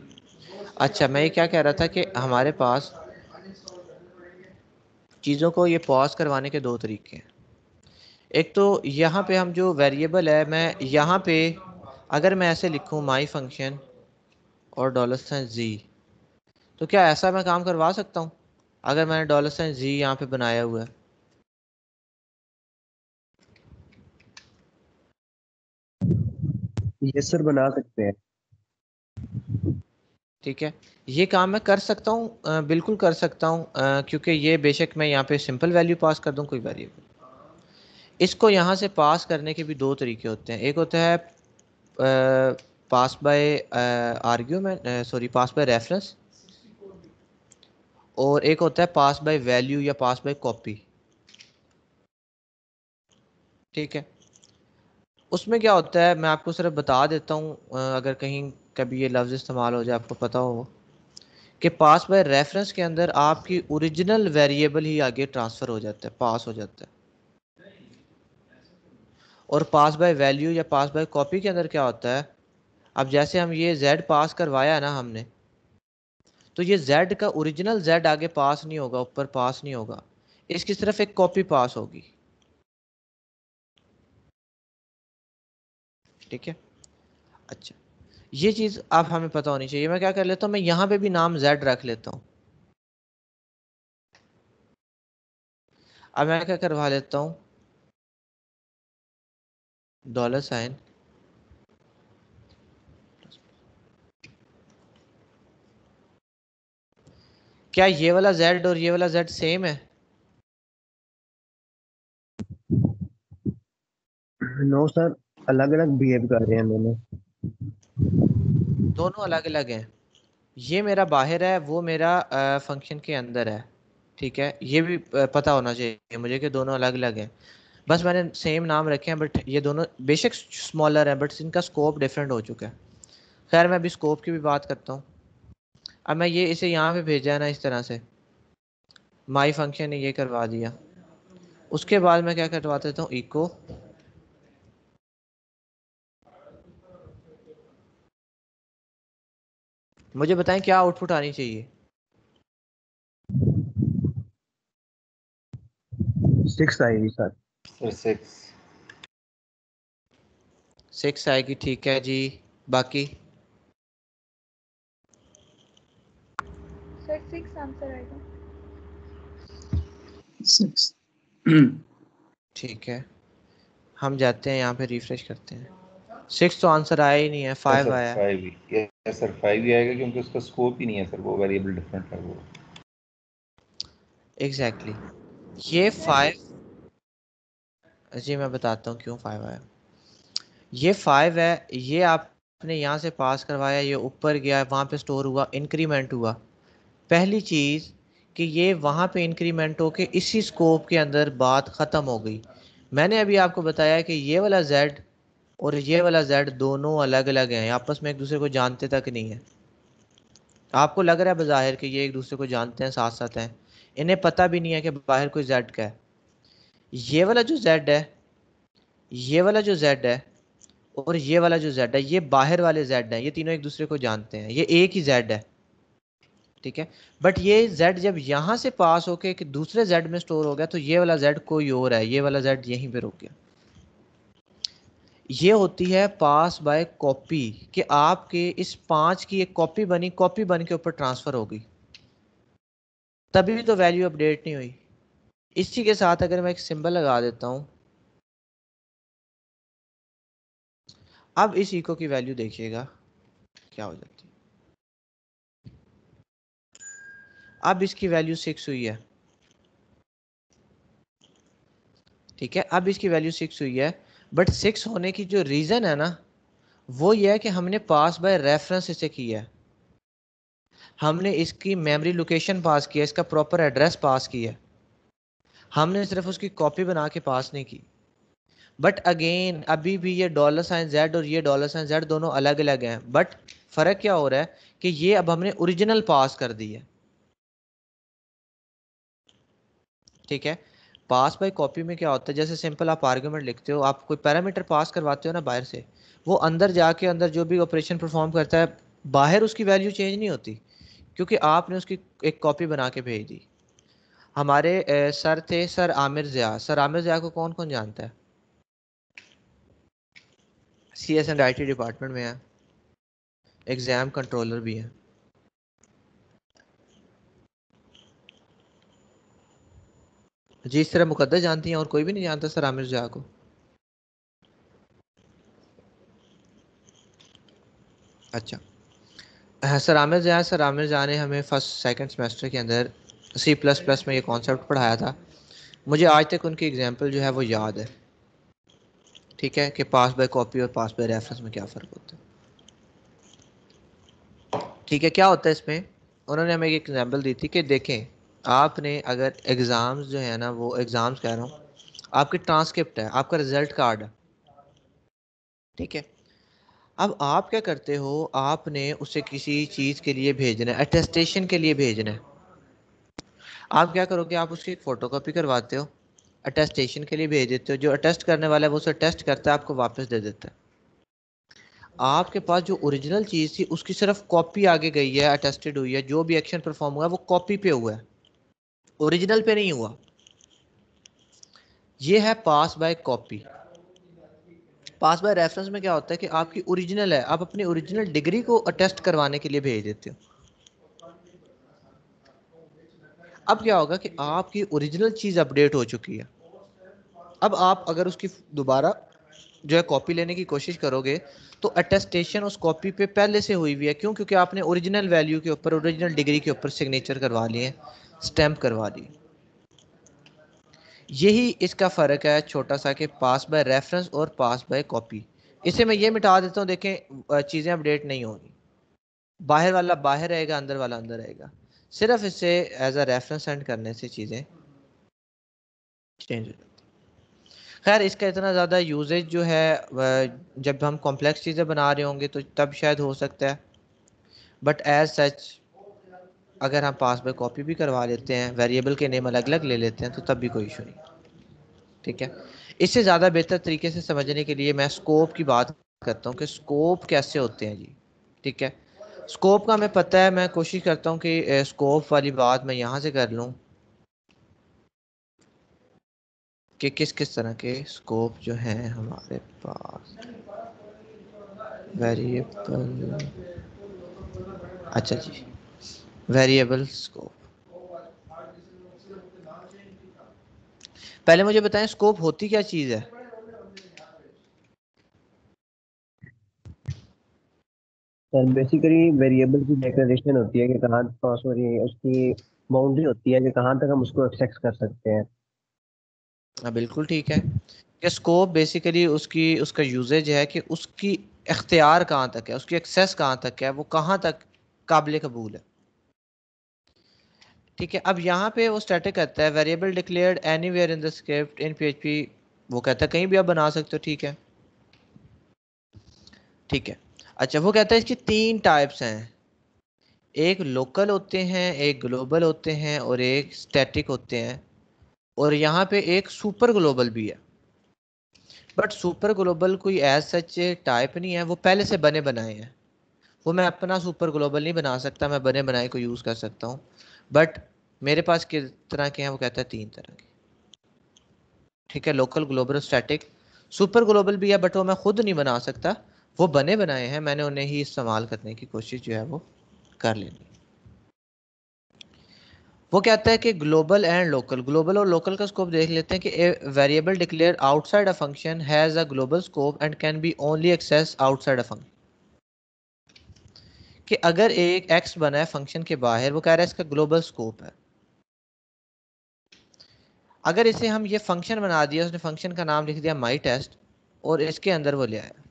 अच्छा, मैं ये क्या कह रहा था कि हमारे पास चीज़ों को ये पॉज करवाने के दो तरीके हैं। एक तो यहाँ पे हम जो वेरिएबल है, मैं यहाँ पे अगर मैं ऐसे लिखूँ माई फंक्शन और $जी, तो क्या ऐसा मैं काम करवा सकता हूँ अगर मैंने $जी यहाँ पे बनाया हुआ है? यस सर, बना सकते हैं। ठीक है, ये काम मैं कर सकता हूँ, बिल्कुल कर सकता हूँ, क्योंकि ये बेशक मैं यहाँ पे सिंपल वैल्यू पास कर दूँ कोई वेरिएबल। इसको यहाँ से पास करने के भी दो तरीके होते हैं। एक होता है pass by argument, sorry pass by reference, और एक होता है पास बाय वैल्यू या पास बाय कॉपी। ठीक है, उसमें क्या होता है मैं आपको सिर्फ बता देता हूँ, अगर कहीं कभी ये लफ्ज़ इस्तेमाल हो जाए आपको पता हो, कि पास बाय रेफरेंस के अंदर आपकी ओरिजिनल वेरिएबल ही आगे ट्रांसफ़र हो जाता है, पास हो जाता है। और पास बाय वैल्यू या पास बाय कॉपी के अंदर क्या होता है, अब जैसे हम ये z पास करवाया है ना हमने, तो ये z का ओरिजिनल z आगे पास नहीं होगा, ऊपर पास नहीं होगा, इसकी सिर्फ एक कॉपी पास होगी। ठीक है, अच्छा, ये चीज़ आप हमें पता होनी चाहिए। मैं क्या कर लेता हूँ, मैं यहाँ पे भी नाम z रख लेता हूँ। अब मैं क्या करवा लेता हूँ, $, क्या ये वाला z और ये वाला z सेम है? नो सर, अलग अलग बिहेव कर रहे हैं दोनों। दोनों अलग अलग हैं। ये मेरा बाहर है, वो मेरा फंक्शन के अंदर है। ठीक है, ये भी पता होना चाहिए मुझे कि दोनों अलग अलग हैं। बस मैंने सेम नाम रखे हैं, बट ये दोनों बेशक स्मॉलर हैं, बट इनका स्कोप डिफरेंट हो चुका है। खैर, मैं अभी स्कोप की भी बात करता हूँ। अब मैं ये इसे यहाँ पे भेजा है ना, इस तरह से माई फंक्शन ने ये करवा दिया। उसके बाद मैं क्या करवा देता हूँ, इको मुझे बताएं क्या आउटपुट आनी चाहिए। 6 आएगी सर। सर 6। 6 आएगी, ठीक है जी। बाकी सर 6 आंसर आएगा। 6। ठीक है, हम जाते हैं यहाँ पे रिफ्रेश करते हैं। 6 तो आंसर आया ही नहीं है, 5 सर आया है। 5 ही, यस सर 5 ही आएगा क्योंकि उसका स्कोप ही नहीं है सर, वो वेरिएबल डिफरेंट है वो। एग्जैक्टली ये सर 5। जी मैं बताता हूँ क्यों 5 आया। ये 5 है, ये आपने यहाँ से पास करवाया, ये ऊपर गया, वहाँ पे स्टोर हुआ, इंक्रीमेंट हुआ। पहली चीज़ कि ये वहाँ पे इंक्रीमेंट होके इसी स्कोप के अंदर बात ख़त्म हो गई। मैंने अभी आपको बताया कि ये वाला Z और ये वाला Z दोनों अलग अलग हैं, आपस में एक दूसरे को जानते तक नहीं है। आपको लग रहा है बज़ाहिर कि ये एक दूसरे को जानते हैं, साथ साथ हैं, इन्हें पता भी नहीं है कि बाहर कोई Z का है। ये वाला जो Z है, ये वाला जो Z है और ये वाला जो Z है, ये बाहर वाले Z हैं, ये तीनों एक दूसरे को जानते हैं, ये एक ही Z है। ठीक है, बट ये Z जब यहाँ से पास होके एक दूसरे Z में स्टोर हो गया तो ये वाला Z कोई और है, ये वाला Z यहीं पे रुक गया। ये होती है पास बाय कॉपी, कि आपके इस 5 की एक कॉपी बनी, कॉपी बन के ऊपर ट्रांसफर हो गई, तभी भी तो वैल्यू अपडेट नहीं हुई। इसी के साथ अगर मैं एक सिंबल लगा देता हूं, अब इस इको की वैल्यू देखिएगा क्या हो जाती है। अब इसकी वैल्यू 6 हुई है। ठीक है, अब इसकी वैल्यू 6 हुई है, बट 6 होने की जो रीज़न है ना, वो ये है कि हमने पास बाय रेफरेंस इसे किया है। हमने इसकी मेमोरी लोकेशन पास किया, इसका प्रॉपर एड्रेस पास किया। हमने सिर्फ उसकी कॉपी बना के पास नहीं की। बट अगेन अभी भी ये $Z और ये $Z दोनों अलग अलग हैं, बट फ़र्क क्या हो रहा है कि ये अब हमने ओरिजिनल पास कर दी है। ठीक है, पास बाय कॉपी में क्या होता है, जैसे सिंपल आप आर्गुमेंट लिखते हो, आप कोई पैरामीटर पास करवाते हो ना बाहर से, वो अंदर जाके अंदर जो भी ऑपरेशन परफॉर्म करता है, बाहर उसकी वैल्यू चेंज नहीं होती, क्योंकि आपने उसकी एक कॉपी बना के भेज दी। हमारे सर थे सर आमिर ज़िया। सर आमिर ज़िया को कौन कौन जानता है? CS एंड IT डिपार्टमेंट में है, एग्ज़ाम कंट्रोलर भी है। जी, इस तरह मुकद्दर जानती हैं और कोई भी नहीं जानता सर आमिर ज़िया को? अच्छा, सर आमिर ज़िया, सर आमिर ज़िया ने हमें फर्स्ट सेकंड सेमेस्टर के अंदर C++ में ये कॉन्सेप्ट पढ़ाया था। मुझे आज तक उनकी एग्जांपल जो है वो याद है। ठीक है, कि पास बाय कॉपी और पास बाय रेफरेंस में क्या फ़र्क होता है। ठीक है, क्या होता है इसमें, उन्होंने हमें एक एग्जांपल दी थी कि देखें, आपने अगर एग्ज़ाम्स जो है ना, वो एग्ज़ाम्स कह रहा हूँ, आपकी ट्रांसक्रिप्ट है, आपका रिजल्ट कार्ड है। ठीक है, अब आप क्या करते हो, आपने उसे किसी चीज़ के लिए भेजना है, अटेस्टेशन के लिए भेजना है। आप क्या करोगे, आप उसकी एक फ़ोटोकॉपी करवाते हो, अटेस्टेशन के लिए भेज देते हो, जो अटेस्ट करने वाला है वो उसे टेस्ट करता है, आपको वापस दे देता है। आपके पास जो ओरिजिनल चीज़ थी उसकी सिर्फ कॉपी आगे गई है, अटेस्टेड हुई है, जो भी एक्शन परफॉर्म हुआ है वो कॉपी पे हुआ है, ओरिजिनल पे नहीं हुआ। ये है pass by copy. Pass by reference में क्या होता है कि आपकी ओरिजिनल है, आप अपनी ओरिजिनल डिग्री को अटेस्ट करवाने के लिए भेज देते हो। अब क्या होगा कि आपकी ओरिजिनल चीज़ अपडेट हो चुकी है। अब आप अगर उसकी दोबारा जो है कॉपी लेने की कोशिश करोगे तो अटेस्टेशन उस कॉपी पे पहले से हुई हुई है। क्यों? क्योंकि आपने ओरिजिनल वैल्यू के ऊपर, ओरिजिनल डिग्री के ऊपर सिग्नेचर करवा लिए, स्टैम्प करवा लिए। यही इसका फ़र्क है छोटा सा, कि पास बाय रेफरेंस और पास बाय कॉपी। इसे मैं ये मिटा देता हूँ, देखें चीज़ें अपडेट नहीं होगी। बाहर वाला बाहर रहेगा, अंदर वाला अंदर रहेगा। सिर्फ इससे एज अ रेफरेंस सेंड करने से चीज़ें चेंज हो जाती। खैर इसका इतना ज़्यादा यूजेज जो है जब हम कॉम्प्लेक्स चीज़ें बना रहे होंगे तो तब शायद हो सकता है, बट एज सच अगर हम पास बाय कॉपी भी करवा लेते हैं, वेरिएबल के नेम अलग अलग ले लेते हैं, तो तब भी कोई इशू नहीं। ठीक है, इससे ज़्यादा बेहतर तरीके से समझने के लिए मैं स्कोप की बात करता हूँ कि स्कोप कैसे होते हैं जी। ठीक है, स्कोप का हमें पता है, मैं कोशिश करता हूँ कि स्कोप वाली बात मैं यहाँ से कर लूँ कि किस किस तरह के स्कोप जो हैं हमारे पास। वेरिएबल, अच्छा जी, वेरिएबल स्कोप। पहले मुझे बताएं स्कोप होती क्या चीज़ है। सर बेसिकली वेरिएबल की डेक्लेरेशन होती है कि कहाँ, सॉरी, उसकी बाउंड्री होती है कि कहाँ तक हम उसको एक्सेस कर सकते हैं। हाँ बिल्कुल ठीक है, कि स्कोप बेसिकली उसकी उसका यूजेज है कि उसकी इख्तियार कहाँ तक है, उसकी एक्सेस कहाँ तक है, वो कहाँ तक काबिल कबूल है। ठीक है, अब यहाँ पे वो स्टैटिक कहता है variable declared anywhere in the script in PHP, वो कहता है कहीं भी आप बना सकते हो। ठीक है, ठीक है। अच्छा, वो कहता है इसकी तीन टाइप्स हैं, एक लोकल होते हैं, एक ग्लोबल होते हैं और एक स्टैटिक होते हैं, और यहाँ पे एक सुपर ग्लोबल भी है। बट सुपर ग्लोबल कोई एज सच टाइप नहीं है, वो पहले से बने बनाए हैं। वो मैं अपना सुपर ग्लोबल नहीं बना सकता, मैं बने बनाए को यूज़ कर सकता हूँ। बट मेरे पास किस तरह के हैं, वो कहता है तीन तरह के। ठीक है, local, global, static. Super global भी है बट वो मैं खुद नहीं बना सकता, वो बने बनाए हैं, मैंने उन्हें ही इस्तेमाल करने की कोशिश जो है वो कर लेनी। वो कहता है कि ग्लोबल एंड लोकल, ग्लोबल और लोकल का स्कोप देख लेते हैं कि a variable declare outside a function has a global scope and can be only access outside a function. कि अगर एक एक्स बना है फंक्शन के बाहर, वो कह रहा है इसका ग्लोबल स्कोप है। अगर इसे हम ये फंक्शन बना दिया, उसने फंक्शन का नाम लिख दिया माई टेस्ट, और इसके अंदर वो ले आया,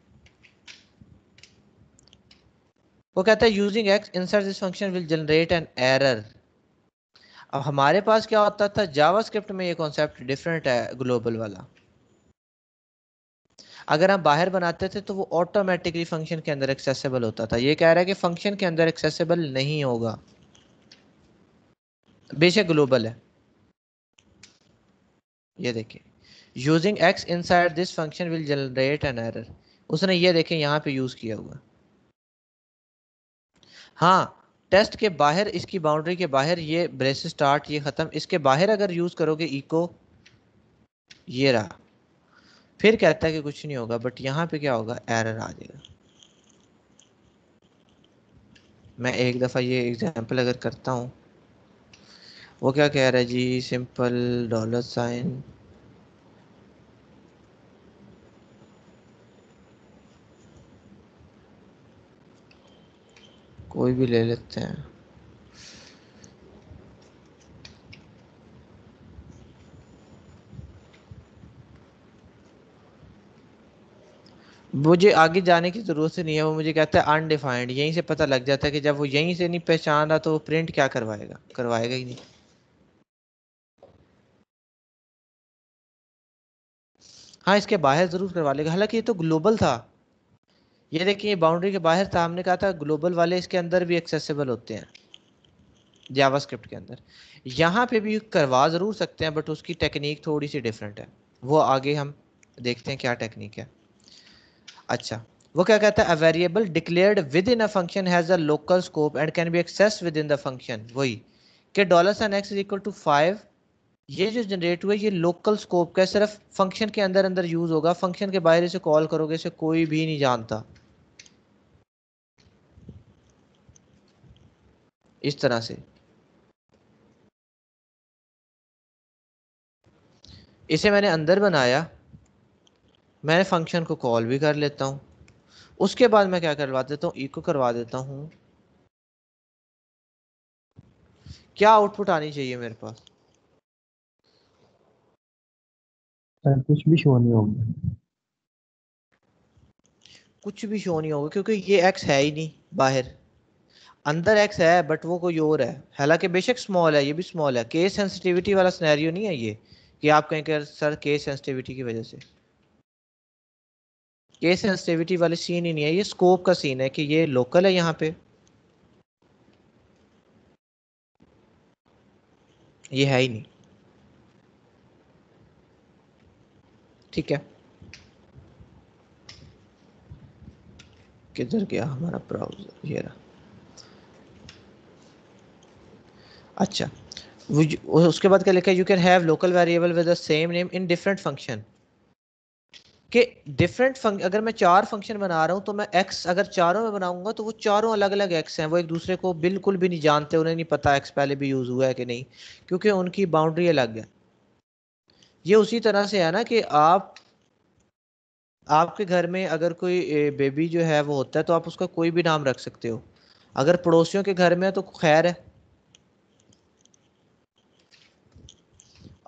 वो कहता है using x inside this function will generate an error. अब हमारे पास क्या होता था, जावास्क्रिप्ट में ये कॉन्सेप्ट डिफरेंट है ग्लोबल वाला। अगर हम बाहर बनाते थे तो वो ऑटोमेटिकली फंक्शन के अंदर एक्सेसिबल होता था, ये कह रहा है कि फंक्शन के अंदर एक्सेसिबल नहीं होगा, बेशक ग्लोबल है। ये देखिए, using x inside this function will generate an error, उसने ये देखें यहाँ पे यूज किया हुआ। हाँ, टेस्ट के बाहर, इसकी बाउंड्री के बाहर, ये ब्रेस स्टार्ट, ये खत्म, इसके बाहर अगर यूज करोगे इको, ये रहा, फिर कहता है कि कुछ नहीं होगा, बट यहाँ पे क्या होगा, एरर आ जाएगा। मैं एक दफ़ा ये एग्जांपल अगर करता हूँ, वो क्या कह रहा है जी, सिंपल डॉलर साइन, कोई भी ले लेते हैं, मुझे आगे जाने की ज़रूरत नहीं है, वो मुझे कहता है अनडिफाइंड, यहीं से पता लग जाता है कि जब वो यहीं से नहीं पहचान रहा तो वो प्रिंट क्या करवाएगा, करवाएगा ही नहीं। हाँ, इसके बाहर ज़रूर करवा लेगा, हालांकि ये तो ग्लोबल था। ये देखिए, ये बाउंड्री के बाहर था, हमने कहा था ग्लोबल वाले इसके अंदर भी एक्सेसिबल होते हैं जावास्क्रिप्ट के अंदर। यहाँ पे भी करवा ज़रूर सकते हैं, बट उसकी टेक्निक थोड़ी सी डिफरेंट है, वो आगे हम देखते हैं क्या टेक्निक है। अच्छा, वो क्या कहता है, a variable declared within a function has a local scope and can be access within the function. वही कि $x इज इक्वल टू 5, ये जो जनरेट हुआ ये लोकल स्कोप का, सिर्फ फंक्शन के अंदर अंदर यूज होगा, फंक्शन के बाहर इसे कॉल करोगे इसे कोई भी नहीं जानता। इस तरह से इसे मैंने अंदर बनाया, मैं फंक्शन को कॉल भी कर लेता हूँ, उसके बाद मैं क्या करवा देता हूँ, इको करवा देता हूँ, क्या आउटपुट आनी चाहिए मेरे पास, सर कुछ भी शो नहीं होगा। कुछ भी शो नहीं होगा क्योंकि ये एक्स है ही नहीं बाहर। अंदर एक्स है बट वो कोई और है, हालांकि बेशक स्मॉल है, ये भी स्मॉल है। केस सेंसिटिविटी वाला सिनेरियो नहीं है ये कि आप कहें कि सर केस सेंसिटिविटी की वजह से, केस सेंसिटिविटी वाले सीन ही नहीं है, ये स्कोप का सीन है कि ये लोकल है यहाँ पे, ये है ही नहीं। ठीक है, किधर गया हमारा ब्राउज़र, ये रहा। अच्छा, उसके बाद क्या लिखा है, you can have local variable with the same name in different function, कि डिफरेंट अगर मैं 4 फंक्शन बना रहा हूँ तो मैं एक्स अगर चारों में बनाऊंगा तो वो चारों अलग अलग एक्स हैं, वो एक दूसरे को बिल्कुल भी नहीं जानते, उन्हें नहीं पता एक्स पहले भी यूज हुआ है कि नहीं, क्योंकि उनकी बाउंड्री अलग है। ये उसी तरह से है ना कि आपके घर में अगर कोई बेबी जो है वो होता है तो आप उसका कोई भी नाम रख सकते हो, अगर पड़ोसियों के घर में है तो खैर है,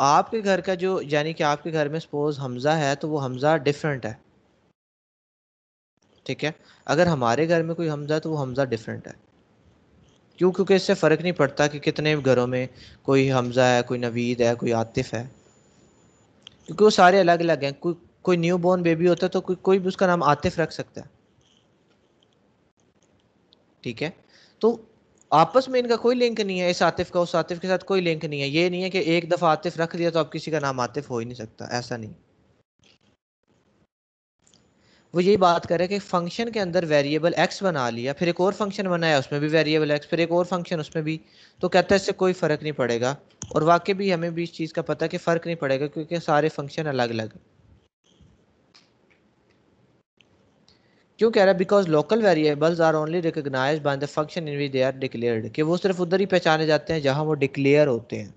आपके घर का जो, यानी कि आपके घर में सपोज हमजा है तो वो हमजा डिफरेंट है, ठीक है। अगर हमारे घर में कोई हमजा है तो वो हमजा डिफरेंट है, क्यों? क्योंकि इससे फ़र्क नहीं पड़ता कि कितने घरों में कोई हमजा है, कोई नवीद है, कोई आतिफ है, क्योंकि वो सारे अलग अलग हैं। कोई न्यू बॉर्न बेबी होता है तो कोई भी उसका नाम आतिफ रख सकता है, ठीक है। तो आपस में इनका कोई लिंक नहीं है, इस आतिफ का उस आतिफ के साथ कोई लिंक नहीं है। ये नहीं है कि एक दफ़ा आतिफ रख दिया तो अब किसी का नाम आतिफ हो ही नहीं सकता, ऐसा नहीं। वो यही बात कर रहे हैं कि फंक्शन के अंदर वेरिएबल एक्स बना लिया, फिर एक और फंक्शन बनाया उसमें भी वेरिएबल एक्स, फिर एक और फंक्शन उसमें भी, तो कहता है इससे कोई फ़र्क नहीं पड़ेगा। और वाकई भी हमें भी इस चीज़ का पता है कि फ़र्क नहीं पड़ेगा, क्योंकि सारे फंक्शन अलग अलग। क्यों कह रहा है? Because local variables are only recognised by the function in which they are declared, कि वो सिर्फ उधर ही पहचाने जाते हैं जहां वो डिक्लेयर होते हैं।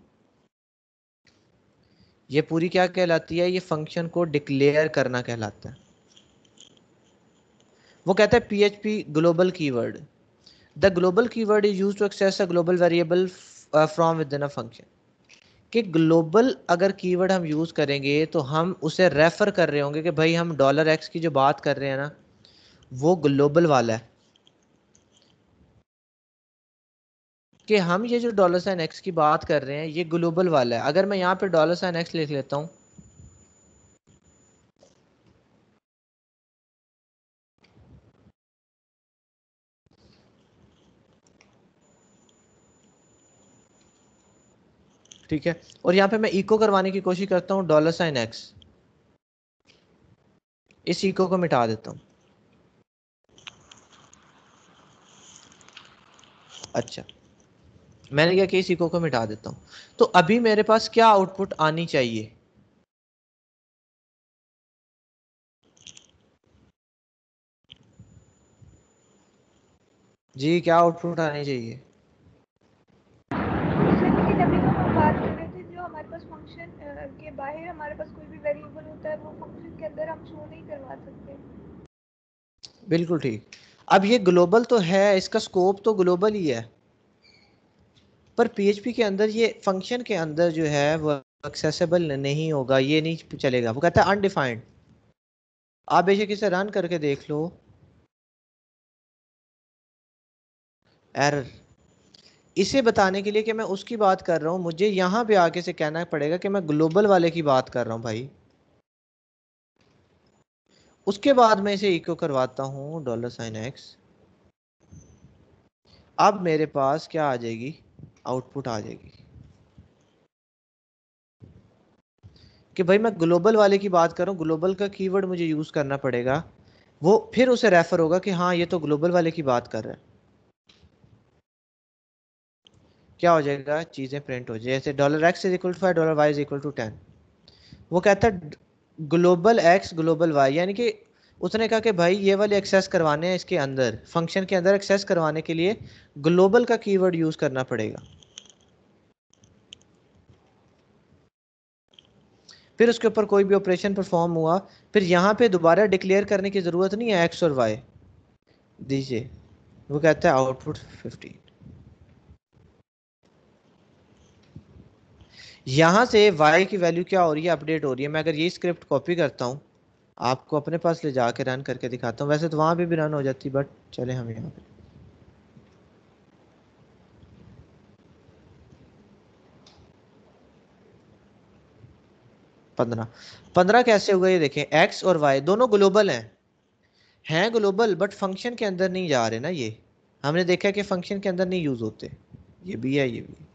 ये पूरी क्या कहलाती है? ये फंक्शन को डिक्लेयर करना कहलाता है। वो कहता है PHP global keyword, the global keyword is used to access a global variable from within a function. कि ग्लोबल अगर कीवर्ड हम यूज करेंगे तो हम उसे रेफर कर रहे होंगे कि भाई हम $x की जो बात कर रहे हैं ना वो ग्लोबल वाला है, कि हम ये जो $x की बात कर रहे हैं ये ग्लोबल वाला है। अगर मैं यहाँ पे $x लिख लेता हूँ, ठीक है, और यहाँ पे मैं इको करवाने की कोशिश करता हूँ $x, इस इको को मिटा देता हूँ। अच्छा, मैंने क्या कि इस इको को मिटा देता हूँ, तो अभी मेरे पास क्या आउटपुट आनी चाहिए? जी, क्या आउटपुट आनी चाहिए? लेकिन अभी तो हम बात कर रहे थे जो हमारे पास फंक्शन के बाहर हमारे पास कोई भी वेरिएबल होता है वो फंक्शन के अंदर हम शो नहीं करवा सकते। बिल्कुल ठीक। अब ये ग्लोबल तो है, इसका स्कोप तो ग्लोबल ही है, पर PHP के अंदर ये फंक्शन के अंदर जो है वो एक्सेसिबल नहीं होगा, ये नहीं चलेगा। वो कहता है अनडिफाइंड। आप बेशक इसे रन करके देख लो, एरर। इसे बताने के लिए कि मैं उसकी बात कर रहा हूँ, मुझे यहाँ पे आके से कहना पड़ेगा कि मैं ग्लोबल वाले की बात कर रहा हूँ भाई। उसके बाद मैं इसे इको करवाता हूँ $x। अब मेरे पास क्या आ जाएगी? आउटपुट आ जाएगी कि भाई मैं ग्लोबल वाले की बात कर रहा हूँ, ग्लोबल का कीवर्ड मुझे यूज करना पड़ेगा, वो फिर उसे रेफर होगा कि हाँ ये तो ग्लोबल वाले की बात कर रहा है। क्या हो जाएगा? चीजें प्रिंट हो जाए, जैसे $x is equal to 5, $y is equal to 10। वो कहता है ग्लोबल x ग्लोबल y, यानी कि उसने कहा कि भाई ये वाले एक्सेस करवाने हैं, इसके अंदर फंक्शन के अंदर एक्सेस करवाने के लिए ग्लोबल का कीवर्ड यूज करना पड़ेगा। फिर उसके ऊपर कोई भी ऑपरेशन परफॉर्म हुआ, फिर यहाँ पे दोबारा डिक्लेयर करने की ज़रूरत नहीं है x और y दीजिए। वो कहता है आउटपुट 15। यहाँ से y की वैल्यू क्या हो रही है? अपडेट हो रही है। मैं अगर ये स्क्रिप्ट कॉपी करता हूँ, आपको अपने पास ले जाके रन करके दिखाता हूँ, वैसे तो वहाँ पे भी रन हो जाती, बट चले हम यहाँ पे 15 कैसे होगा ये देखें, एक्स और वाई दोनों ग्लोबल हैं ग्लोबल, बट फंक्शन के अंदर नहीं जा रहे ना, ये हमने देखा कि फंक्शन के अंदर नहीं यूज होते, ये भी है ये भी।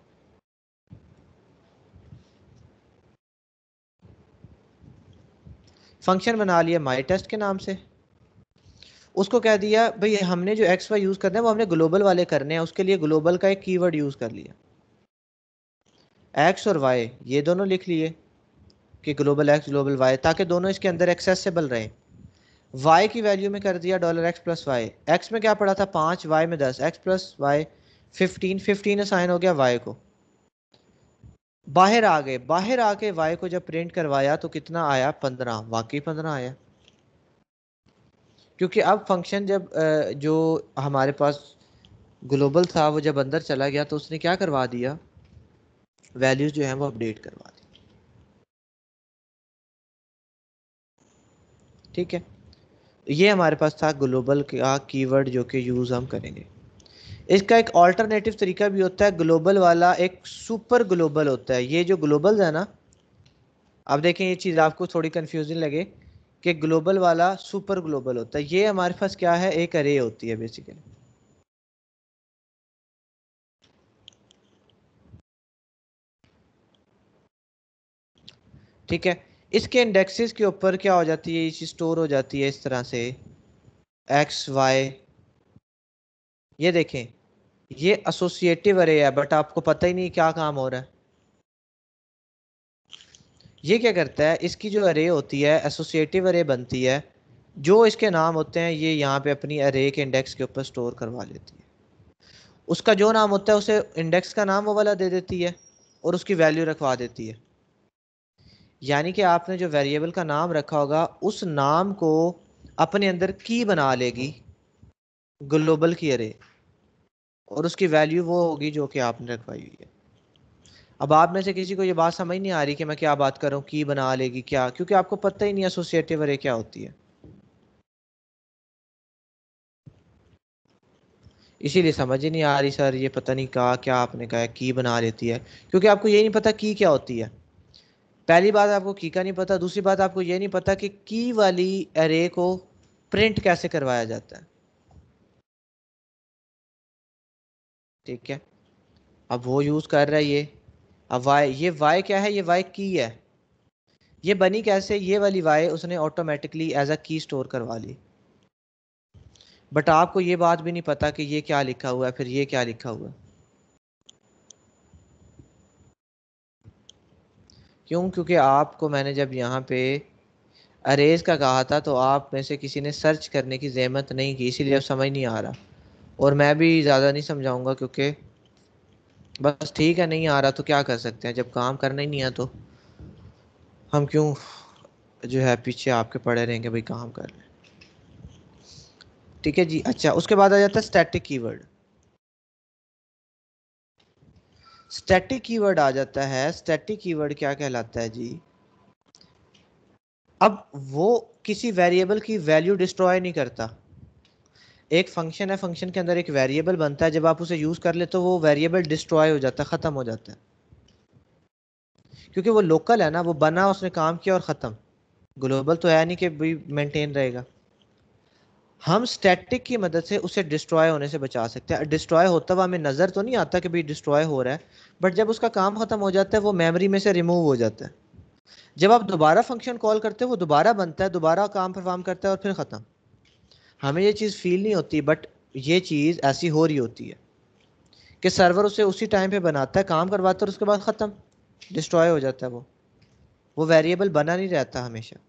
फंक्शन बना लिया माई टेस्ट के नाम से, उसको कह दिया भाई हमने जो एक्स वाई यूज करना है वो हमने ग्लोबल वाले करने हैं, उसके लिए ग्लोबल का एक कीवर्ड यूज कर लिया, एक्स और वाई ये दोनों लिख लिए कि ग्लोबल एक्स ग्लोबल वाई, ताकि दोनों इसके अंदर एक्सेसिबल रहें। वाई की वैल्यू में कर दिया $x प्लस वाई, एक्स में क्या पड़ा था 5, वाई में 10, एक्स प्लस वाई 15 असाइन हो गया वाई को। बाहर आ गए, बाहर आके वाई को जब प्रिंट करवाया तो कितना आया 15, वाकई 15 आया, क्योंकि अब फंक्शन जब जो हमारे पास ग्लोबल था वो जब अंदर चला गया तो उसने क्या करवा दिया, वैल्यूज जो है वो अपडेट करवा दी। ठीक है, ये हमारे पास था ग्लोबल का कीवर्ड जो कि यूज हम करेंगे। इसका एक ऑल्टरनेटिव तरीका भी होता है ग्लोबल वाला, एक सुपर ग्लोबल होता है। ये जो ग्लोबल है ना, अब देखें ये चीज़ आपको थोड़ी कंफ्यूजिंग लगे कि ग्लोबल वाला सुपर ग्लोबल होता है, ये हमारे पास क्या है, एक अरे होती है बेसिकली। ठीक है, इसके इंडेक्सेस के ऊपर क्या हो जाती है, ये चीज़ स्टोर हो जाती है इस तरह से, एक्स वाई। ये देखें ये एसोसिएटिव अरे है, बट आपको पता ही नहीं क्या काम हो रहा है। ये क्या करता है, इसकी जो अरे होती है एसोसिएटिव अरे बनती है, जो इसके नाम होते हैं ये यहाँ पे अपनी अरे के इंडेक्स के ऊपर स्टोर करवा लेती है। उसका जो नाम होता है उसे इंडेक्स का नाम वो वाला दे देती है और उसकी वैल्यू रखवा देती है। यानी कि आपने जो वेरिएबल का नाम रखा होगा उस नाम को अपने अंदर की बना लेगी ग्लोबल की अरे, और उसकी वैल्यू वो होगी जो कि आपने रखवाई हुई है। अब आप में से किसी को ये बात समझ नहीं आ रही कि मैं क्या बात कर रहा हूँ, की बना लेगी क्या, क्योंकि आपको पता ही नहीं एसोसिएटिव अरे क्या होती है, इसीलिए समझ ही नहीं आ रही सर ये पता नहीं कहा क्या आपने कहा की बना लेती है, क्योंकि आपको ये नहीं पता की क्या होती है। पहली बात आपको की का नहीं पता, दूसरी बात आपको ये नहीं पता कि की वाली अरे को प्रिंट कैसे करवाया जाता है। ठीक है, अब वो यूज कर रहा है ये, अब वाई, ये वाई क्या है, ये वाई की है, ये बनी कैसे, ये वाली वाई उसने ऑटोमेटिकली एज अ की स्टोर करवा ली, बट आपको ये बात भी नहीं पता कि ये क्या लिखा हुआ है, फिर ये क्या लिखा हुआ है। क्यों, क्योंकि आपको मैंने जब यहाँ पे अरेज का कहा था तो आप में से किसी ने सर्च करने की जहमत नहीं की, इसीलिए अब समझ नहीं आ रहा, और मैं भी ज़्यादा नहीं समझाऊंगा क्योंकि बस ठीक है, नहीं आ रहा तो क्या कर सकते हैं, जब काम करना ही नहीं है तो हम क्यों जो है पीछे आपके पड़े रहेंगे, भाई काम कर लें। ठीक है जी, अच्छा उसके बाद आ जाता है स्टैटिक कीवर्ड। स्टैटिक कीवर्ड आ जाता है, स्टैटिक कीवर्ड क्या कहलाता है जी, अब वो किसी वेरिएबल की वैल्यू डिस्ट्रॉय नहीं करता। एक फंक्शन है, फंक्शन के अंदर एक वेरिएबल बनता है, जब आप उसे यूज कर ले तो वो वेरिएबल डिस्ट्रॉय हो जाता है, खत्म हो जाता है, क्योंकि वो लोकल है ना, वो बना उसने काम किया और खत्म, ग्लोबल तो है नहीं कि भाई मेंटेन रहेगा। हम स्टैटिक की मदद से उसे डिस्ट्रॉय होने से बचा सकते हैं। डिस्ट्रॉय होता हुआ हमें नजर तो नहीं आता कि भाई डिस्ट्रॉय हो रहा है, बट जब उसका काम खत्म हो जाता है वो मेमोरी में से रिमूव हो जाता है। जब आप दोबारा फंक्शन कॉल करते हो वो दोबारा बनता है, दोबारा काम परफॉर्म करता है और फिर खत्म। हमें ये चीज़ फील नहीं होती, बट ये चीज़ ऐसी हो रही होती है कि सर्वर उसे उसी टाइम पे बनाता है, काम करवाता है और उसके बाद ख़त्म, डिस्ट्रॉय हो जाता है। वो वेरिएबल बना नहीं रहता हमेशा।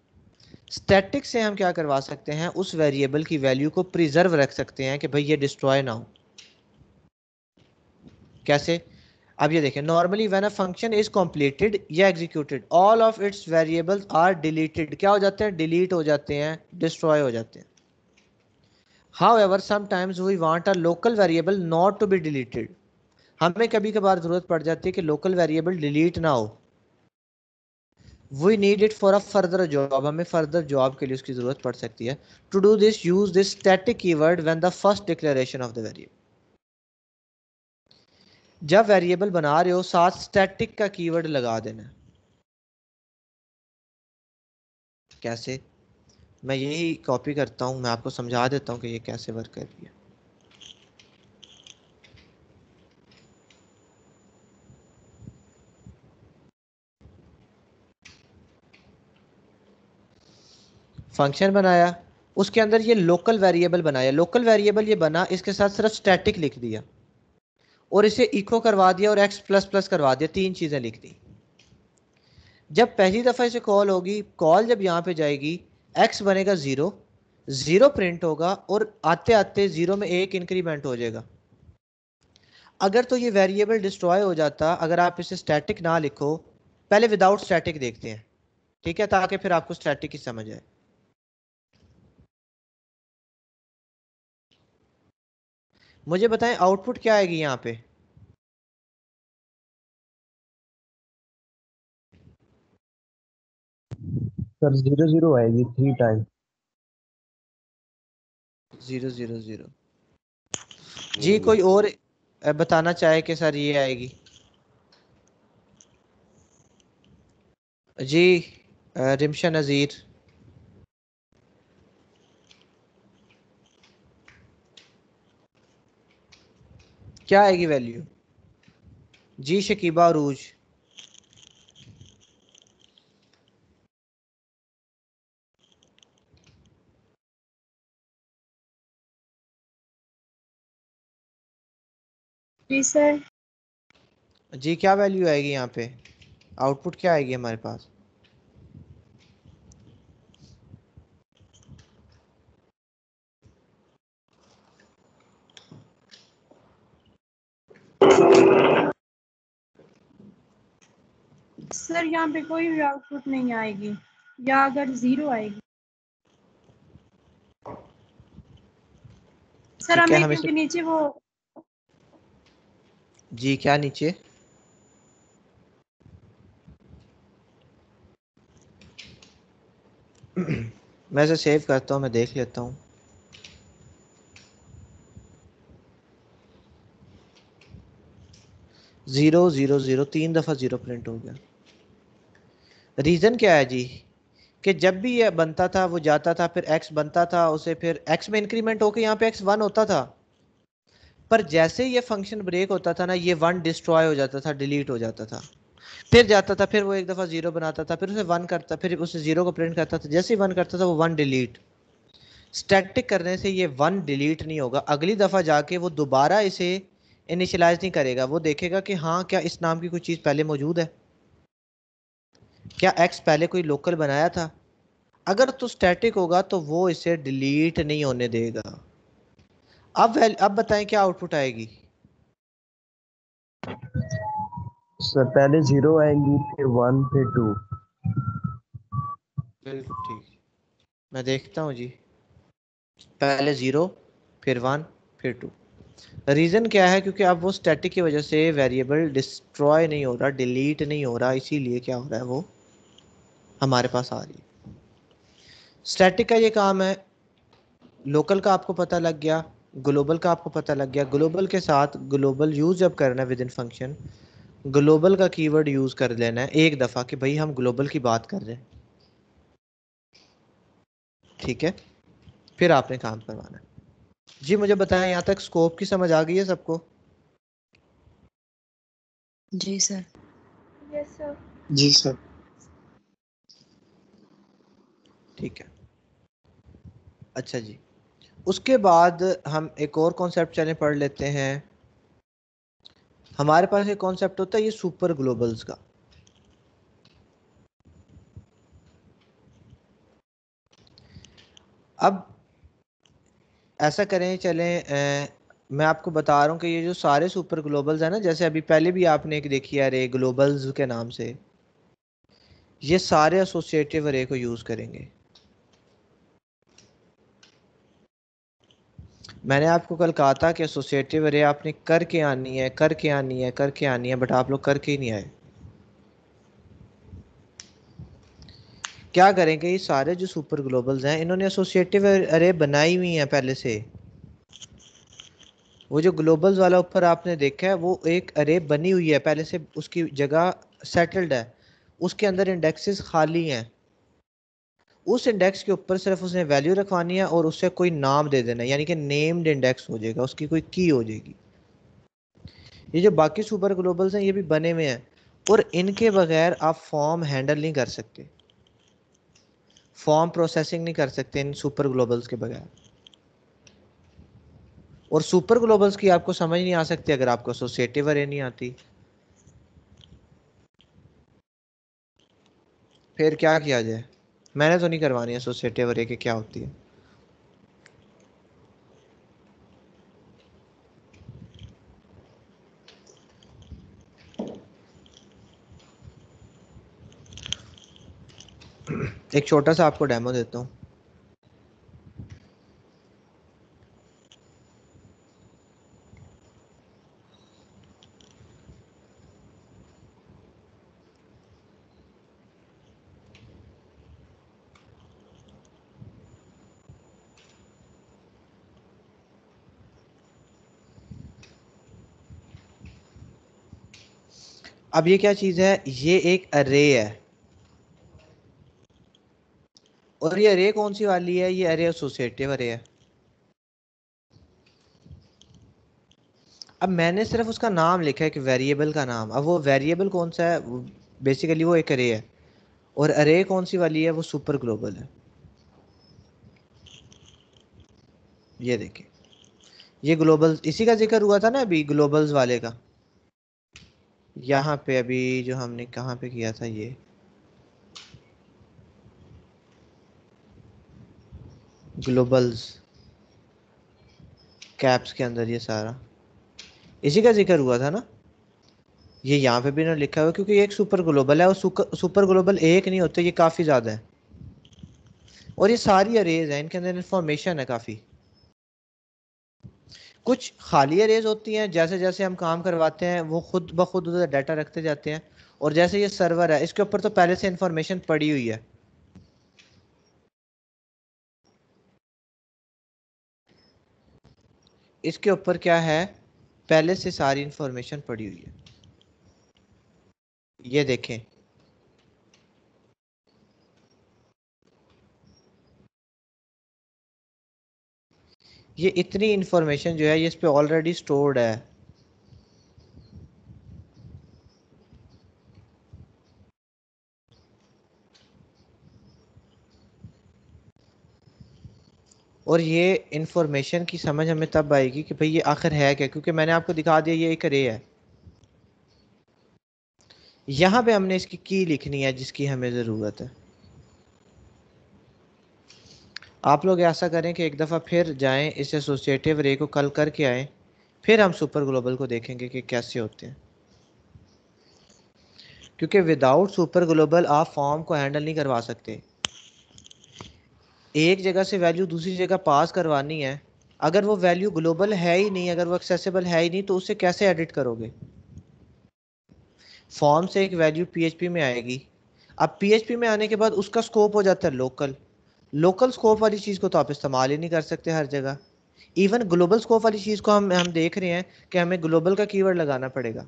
स्टैटिक से हम क्या करवा सकते हैं, उस वेरिएबल की वैल्यू को प्रिजर्व रख सकते हैं कि भाई ये डिस्ट्रॉय ना हो। कैसे, अब ये देखें, normally when a function is completed या executed all of its variables are deleted, क्या हो जाते हैं, डिलीट हो जाते हैं, डिस्ट्रॉय हो जाते हैं। However, sometimes we want a local variable not to be deleted. हमें कभी कभार जरूरत पड़ जाती है कि लोकल वेरिएबल डिलीट ना हो। We need it for a further job, हमें फर्दर जॉब के लिए उसकी जरूरत पड़ सकती है। To do this, use this static keyword when the first declaration of the variable. जब वेरिएबल बना रहे हो साथ स्टैटिक का कीवर्ड लगा देना। कैसे? मैं यही कॉपी करता हूँ, मैं आपको समझा देता हूँ कि ये कैसे वर्क कर रही है। फंक्शन बनाया, उसके अंदर ये लोकल वेरिएबल बनाया। लोकल वेरिएबल ये बना, इसके साथ सिर्फ स्टैटिक लिख दिया और इसे इको करवा दिया और एक्स प्लस प्लस करवा दिया, 3 चीज़ें लिख दी। जब पहली दफ़ा इसे कॉल होगी, कॉल जब यहाँ पे जाएगी, एक्स बनेगा 0, 0 प्रिंट होगा और आते आते 0 में 1 इंक्रीमेंट हो जाएगा। अगर तो ये वेरिएबल डिस्ट्रॉय हो जाता, अगर आप इसे स्टैटिक ना लिखो, पहले विदाउट स्टैटिक देखते हैं, ठीक है, ताकि फिर आपको स्टैटिक की समझ आए। मुझे बताएं आउटपुट क्या आएगी यहाँ पे? सर 0 0 आएगी 3 टाइम। 0 0 0। जी कोई और बताना चाहे कि सर ये आएगी? जी रिमशा नज़ीर। क्या आएगी वैल्यू? जी शकीबा अरूज। जी सर। जी क्या वैल्यू आएगी यहाँ पे? आउटपुट क्या आएगी हमारे पास? सर यहाँ पे कोई भी आउटपुट नहीं आएगी, या अगर 0 आएगी सर ठीक है, हमें, हम इसे क्योंकि नीचे वो जी क्या नीचे? मैं इसे सेव करता हूँ, मैं देख लेता हूँ। ज़ीरो ज़ीरो ज़ीरो 3 दफ़ा 0 प्रिंट हो गया। रीज़न क्या है जी? कि जब भी ये बनता था वो जाता था, फिर x बनता था, उसे फिर x में इंक्रीमेंट होकर यहाँ पे x 1 होता था, पर जैसे ये फंक्शन ब्रेक होता था ना, ये 1 डिस्ट्रॉय हो जाता था, डिलीट हो जाता था। फिर जाता था, फिर वो एक दफ़ा 0 बनाता था, फिर उसे 1 करता, फिर उसे 0 को प्रिंट करता था, जैसे ही 1 करता था वो 1 डिलीट। स्टैटिक करने से ये 1 डिलीट नहीं होगा, अगली दफ़ा जाके वो दोबारा इसे इनिशियलाइज नहीं करेगा, वो देखेगा कि हाँ क्या इस नाम की कोई चीज़ पहले मौजूद है, क्या x पहले कोई लोकल बनाया था। अगर तो स्टैटिक होगा तो वो इसे डिलीट नहीं होने देगा। अब बताएं क्या आउटपुट आएगी? सर पहले 0 आएंगी, फिर 1, फिर 2। बिल्कुल ठीक, मैं देखता हूँ जी। पहले 0, फिर 1, फिर 2। रीज़न क्या है? क्योंकि अब वो स्टैटिक की वजह से वेरिएबल डिस्ट्रॉय नहीं हो रहा, डिलीट नहीं हो रहा, इसीलिए क्या हो रहा है, वो हमारे पास आ रही है। स्टैटिक का ये काम है। लोकल का आपको पता लग गया, ग्लोबल का आपको पता लग गया। ग्लोबल के साथ ग्लोबल यूज़ जब करना है विद इन फंक्शन, ग्लोबल का कीवर्ड यूज़ कर लेना है एक दफ़ा कि भाई हम ग्लोबल की बात कर रहे हैं, ठीक है, फिर आपने काम करवाना है। जी मुझे बताएं, यहाँ तक स्कोप की समझ आ गई है सबको? जी सर। Yes sir. जी सर। ठीक है, अच्छा जी। उसके बाद हम एक और कॉन्सेप्ट चले पढ़ लेते हैं। हमारे पास एक कॉन्सेप्ट होता है ये सुपर ग्लोबल्स का। अब ऐसा करें, चलें मैं आपको बता रहा हूँ कि ये जो सारे सुपर ग्लोबल्स हैं ना, जैसे अभी पहले भी आपने एक देखी है अरे ग्लोबल्स के नाम से, ये सारे एसोसिएटिव अरे को यूज़ करेंगे। मैंने आपको कल कहा था कि एसोसिएटिव अरे आपने करके आनी है, करके आनी है, करके आनी है, बट आप लोग करके ही नहीं आए। क्या करेंगे, ये सारे जो सुपर ग्लोबल्स हैं इन्होंने एसोसिएटिव अरे बनाई हुई हैं पहले से। वो जो ग्लोबल्स वाला ऊपर आपने देखा है वो एक अरे बनी हुई है पहले से, उसकी जगह सेटल्ड है, उसके अंदर इंडेक्सेस खाली हैं, उस इंडेक्स के ऊपर सिर्फ उसने वैल्यू रखवानी है और उससे कोई नाम दे देना है, यानी कि नेम्ड इंडेक्स हो जाएगा, उसकी कोई की हो जाएगी। ये जो बाकी सुपर ग्लोबल्स हैं ये भी बने हुए हैं, और इनके बगैर आप फॉर्म हैंडल नहीं कर सकते, फॉर्म प्रोसेसिंग नहीं कर सकते इन सुपर ग्लोबल्स के बगैर। और सुपर ग्लोबल्स की आपको समझ नहीं आ सकती अगर आपको एसोसिएटिव अरे नहीं आती। फिर क्या किया जाए? मैंने तो नहीं करवानी एसोसिएटिव अरे कि क्या होती है। एक छोटा सा आपको डेमो देता हूँ। अब ये क्या चीज है? ये एक अरे है, और ये अरे कौन सी वाली है? ये अरे एसोसिएटिव अरे है। अब मैंने सिर्फ उसका नाम लिखा है कि वेरिएबल का नाम। अब वो वेरिएबल कौन सा है? बेसिकली वो एक अरे है, और अरे कौन सी वाली है? वो सुपर ग्लोबल है। ये देखिए, ये ग्लोबल, इसी का जिक्र हुआ था ना अभी ग्लोबल्स वाले का, यहाँ पे अभी जो हमने कहाँ पे किया था, ये ग्लोबल्स कैप्स के अंदर ये सारा इसी का जिक्र हुआ था ना। ये यहाँ पे भी ना लिखा हुआ क्योंकि ये एक सुपर ग्लोबल है, और सुपर ग्लोबल एक नहीं होते, ये काफ़ी ज़्यादा है, और ये सारी अरेज है, इनके अंदर इंफॉर्मेशन है काफ़ी। कुछ खाली अरेज होती हैं, जैसे जैसे हम काम करवाते हैं वो खुद ब खुद उधर डाटा रखते जाते हैं, और जैसे ये सर्वर है इसके ऊपर तो पहले से इंफॉर्मेशन पड़ी हुई है। इसके ऊपर क्या है? पहले से सारी इंफॉर्मेशन पड़ी हुई है। ये देखें, ये इतनी इंफॉर्मेशन जो है ये इस पे ऑलरेडी स्टोर्ड है। और ये इंफॉर्मेशन की समझ हमें तब आएगी कि भाई ये आखिर है क्या, क्योंकि मैंने आपको दिखा दिया ये एक अरे है। यहाँ पे हमने इसकी की लिखनी है जिसकी हमें ज़रूरत है। आप लोग ऐसा करें कि एक दफ़ा फिर जाएं, इस एसोसिएटिव रे को कल करके आएँ, फिर हम सुपर ग्लोबल को देखेंगे कि कैसे होते हैं, क्योंकि विदाउट सुपर ग्लोबल आप फॉर्म को हैंडल नहीं करवा सकते। एक जगह से वैल्यू दूसरी जगह पास करवानी है, अगर वो वैल्यू ग्लोबल है ही नहीं, अगर वो एक्सेसिबल है ही नहीं, तो उसे कैसे एडिट करोगे? फॉर्म से एक वैल्यू पीएचपी में आएगी, अब पीएचपी में आने के बाद उसका स्कोप हो जाता है लोकल। लोकल स्कोप वाली चीज़ को तो आप इस्तेमाल ही नहीं कर सकते हर जगह। इवन ग्लोबल स्कोप वाली चीज़ को हम देख रहे हैं कि हमें ग्लोबल का कीवर्ड लगाना पड़ेगा।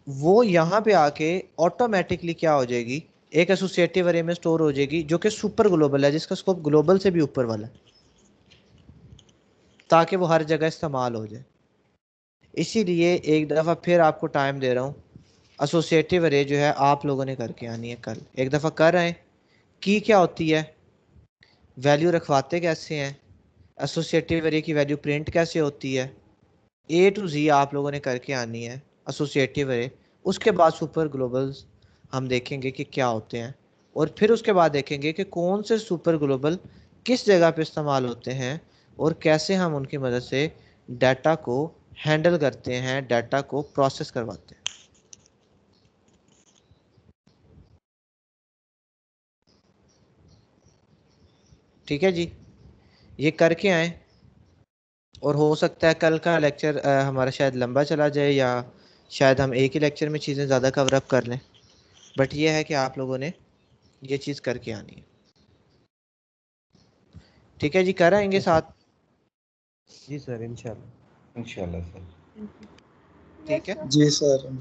वो यहाँ पे आके ऑटोमेटिकली क्या हो जाएगी? एक एसोसिएटिव अरे में स्टोर हो जाएगी जो कि सुपर ग्लोबल है, जिसका स्कोप ग्लोबल से भी ऊपर वाला है, ताकि वो हर जगह इस्तेमाल हो जाए। इसीलिए एक दफ़ा फिर आपको टाइम दे रहा हूँ, एसोसिएटिव अरे जो है आप लोगों ने करके आनी है कल। एक दफ़ा कर आए, की क्या होती है, वैल्यू रखवाते कैसे हैं, एसोसिएटिव अरे की वैल्यू प्रिंट कैसे होती है, ए टू जी आप लोगों ने करके आनी है एसोसिएटिव अरे। उसके बाद सुपर ग्लोबल्स हम देखेंगे कि क्या होते हैं, और फिर उसके बाद देखेंगे कि कौन से सुपर ग्लोबल किस जगह पे इस्तेमाल होते हैं, और कैसे हम उनकी मदद से डाटा को हैंडल करते हैं, डाटा को प्रोसेस करवाते हैं। ठीक है जी, ये करके आए, और हो सकता है कल का लेक्चर हमारा शायद लंबा चला जाए, या शायद हम एक ही लेक्चर में चीज़ें ज़्यादा कवर अप कर लें, बट ये है कि आप लोगों ने ये चीज़ करके आनी है। ठीक है जी, कर आएंगे साथ। जी सर, इंशाल्लाह। इंशाल्लाह सर। ठीक है जी सर।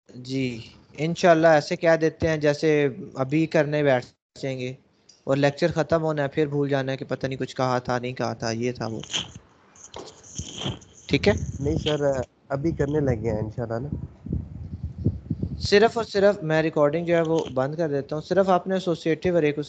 जी, इंशाल्लाह ऐसे कह देते हैं जैसे अभी करने बैठ जाएंगे और लेक्चर ख़त्म होना है, फिर भूल जाना है कि पता नहीं कुछ कहा था, नहीं कहा था, ये था वो। ठीक है, नहीं सर, अभी करने लगे हैं इंशाल्लाह ना। सिर्फ और सिर्फ मैं रिकॉर्डिंग जो है वो बंद कर देता हूँ, सिर्फ आपने एसोसिएटिव अरे को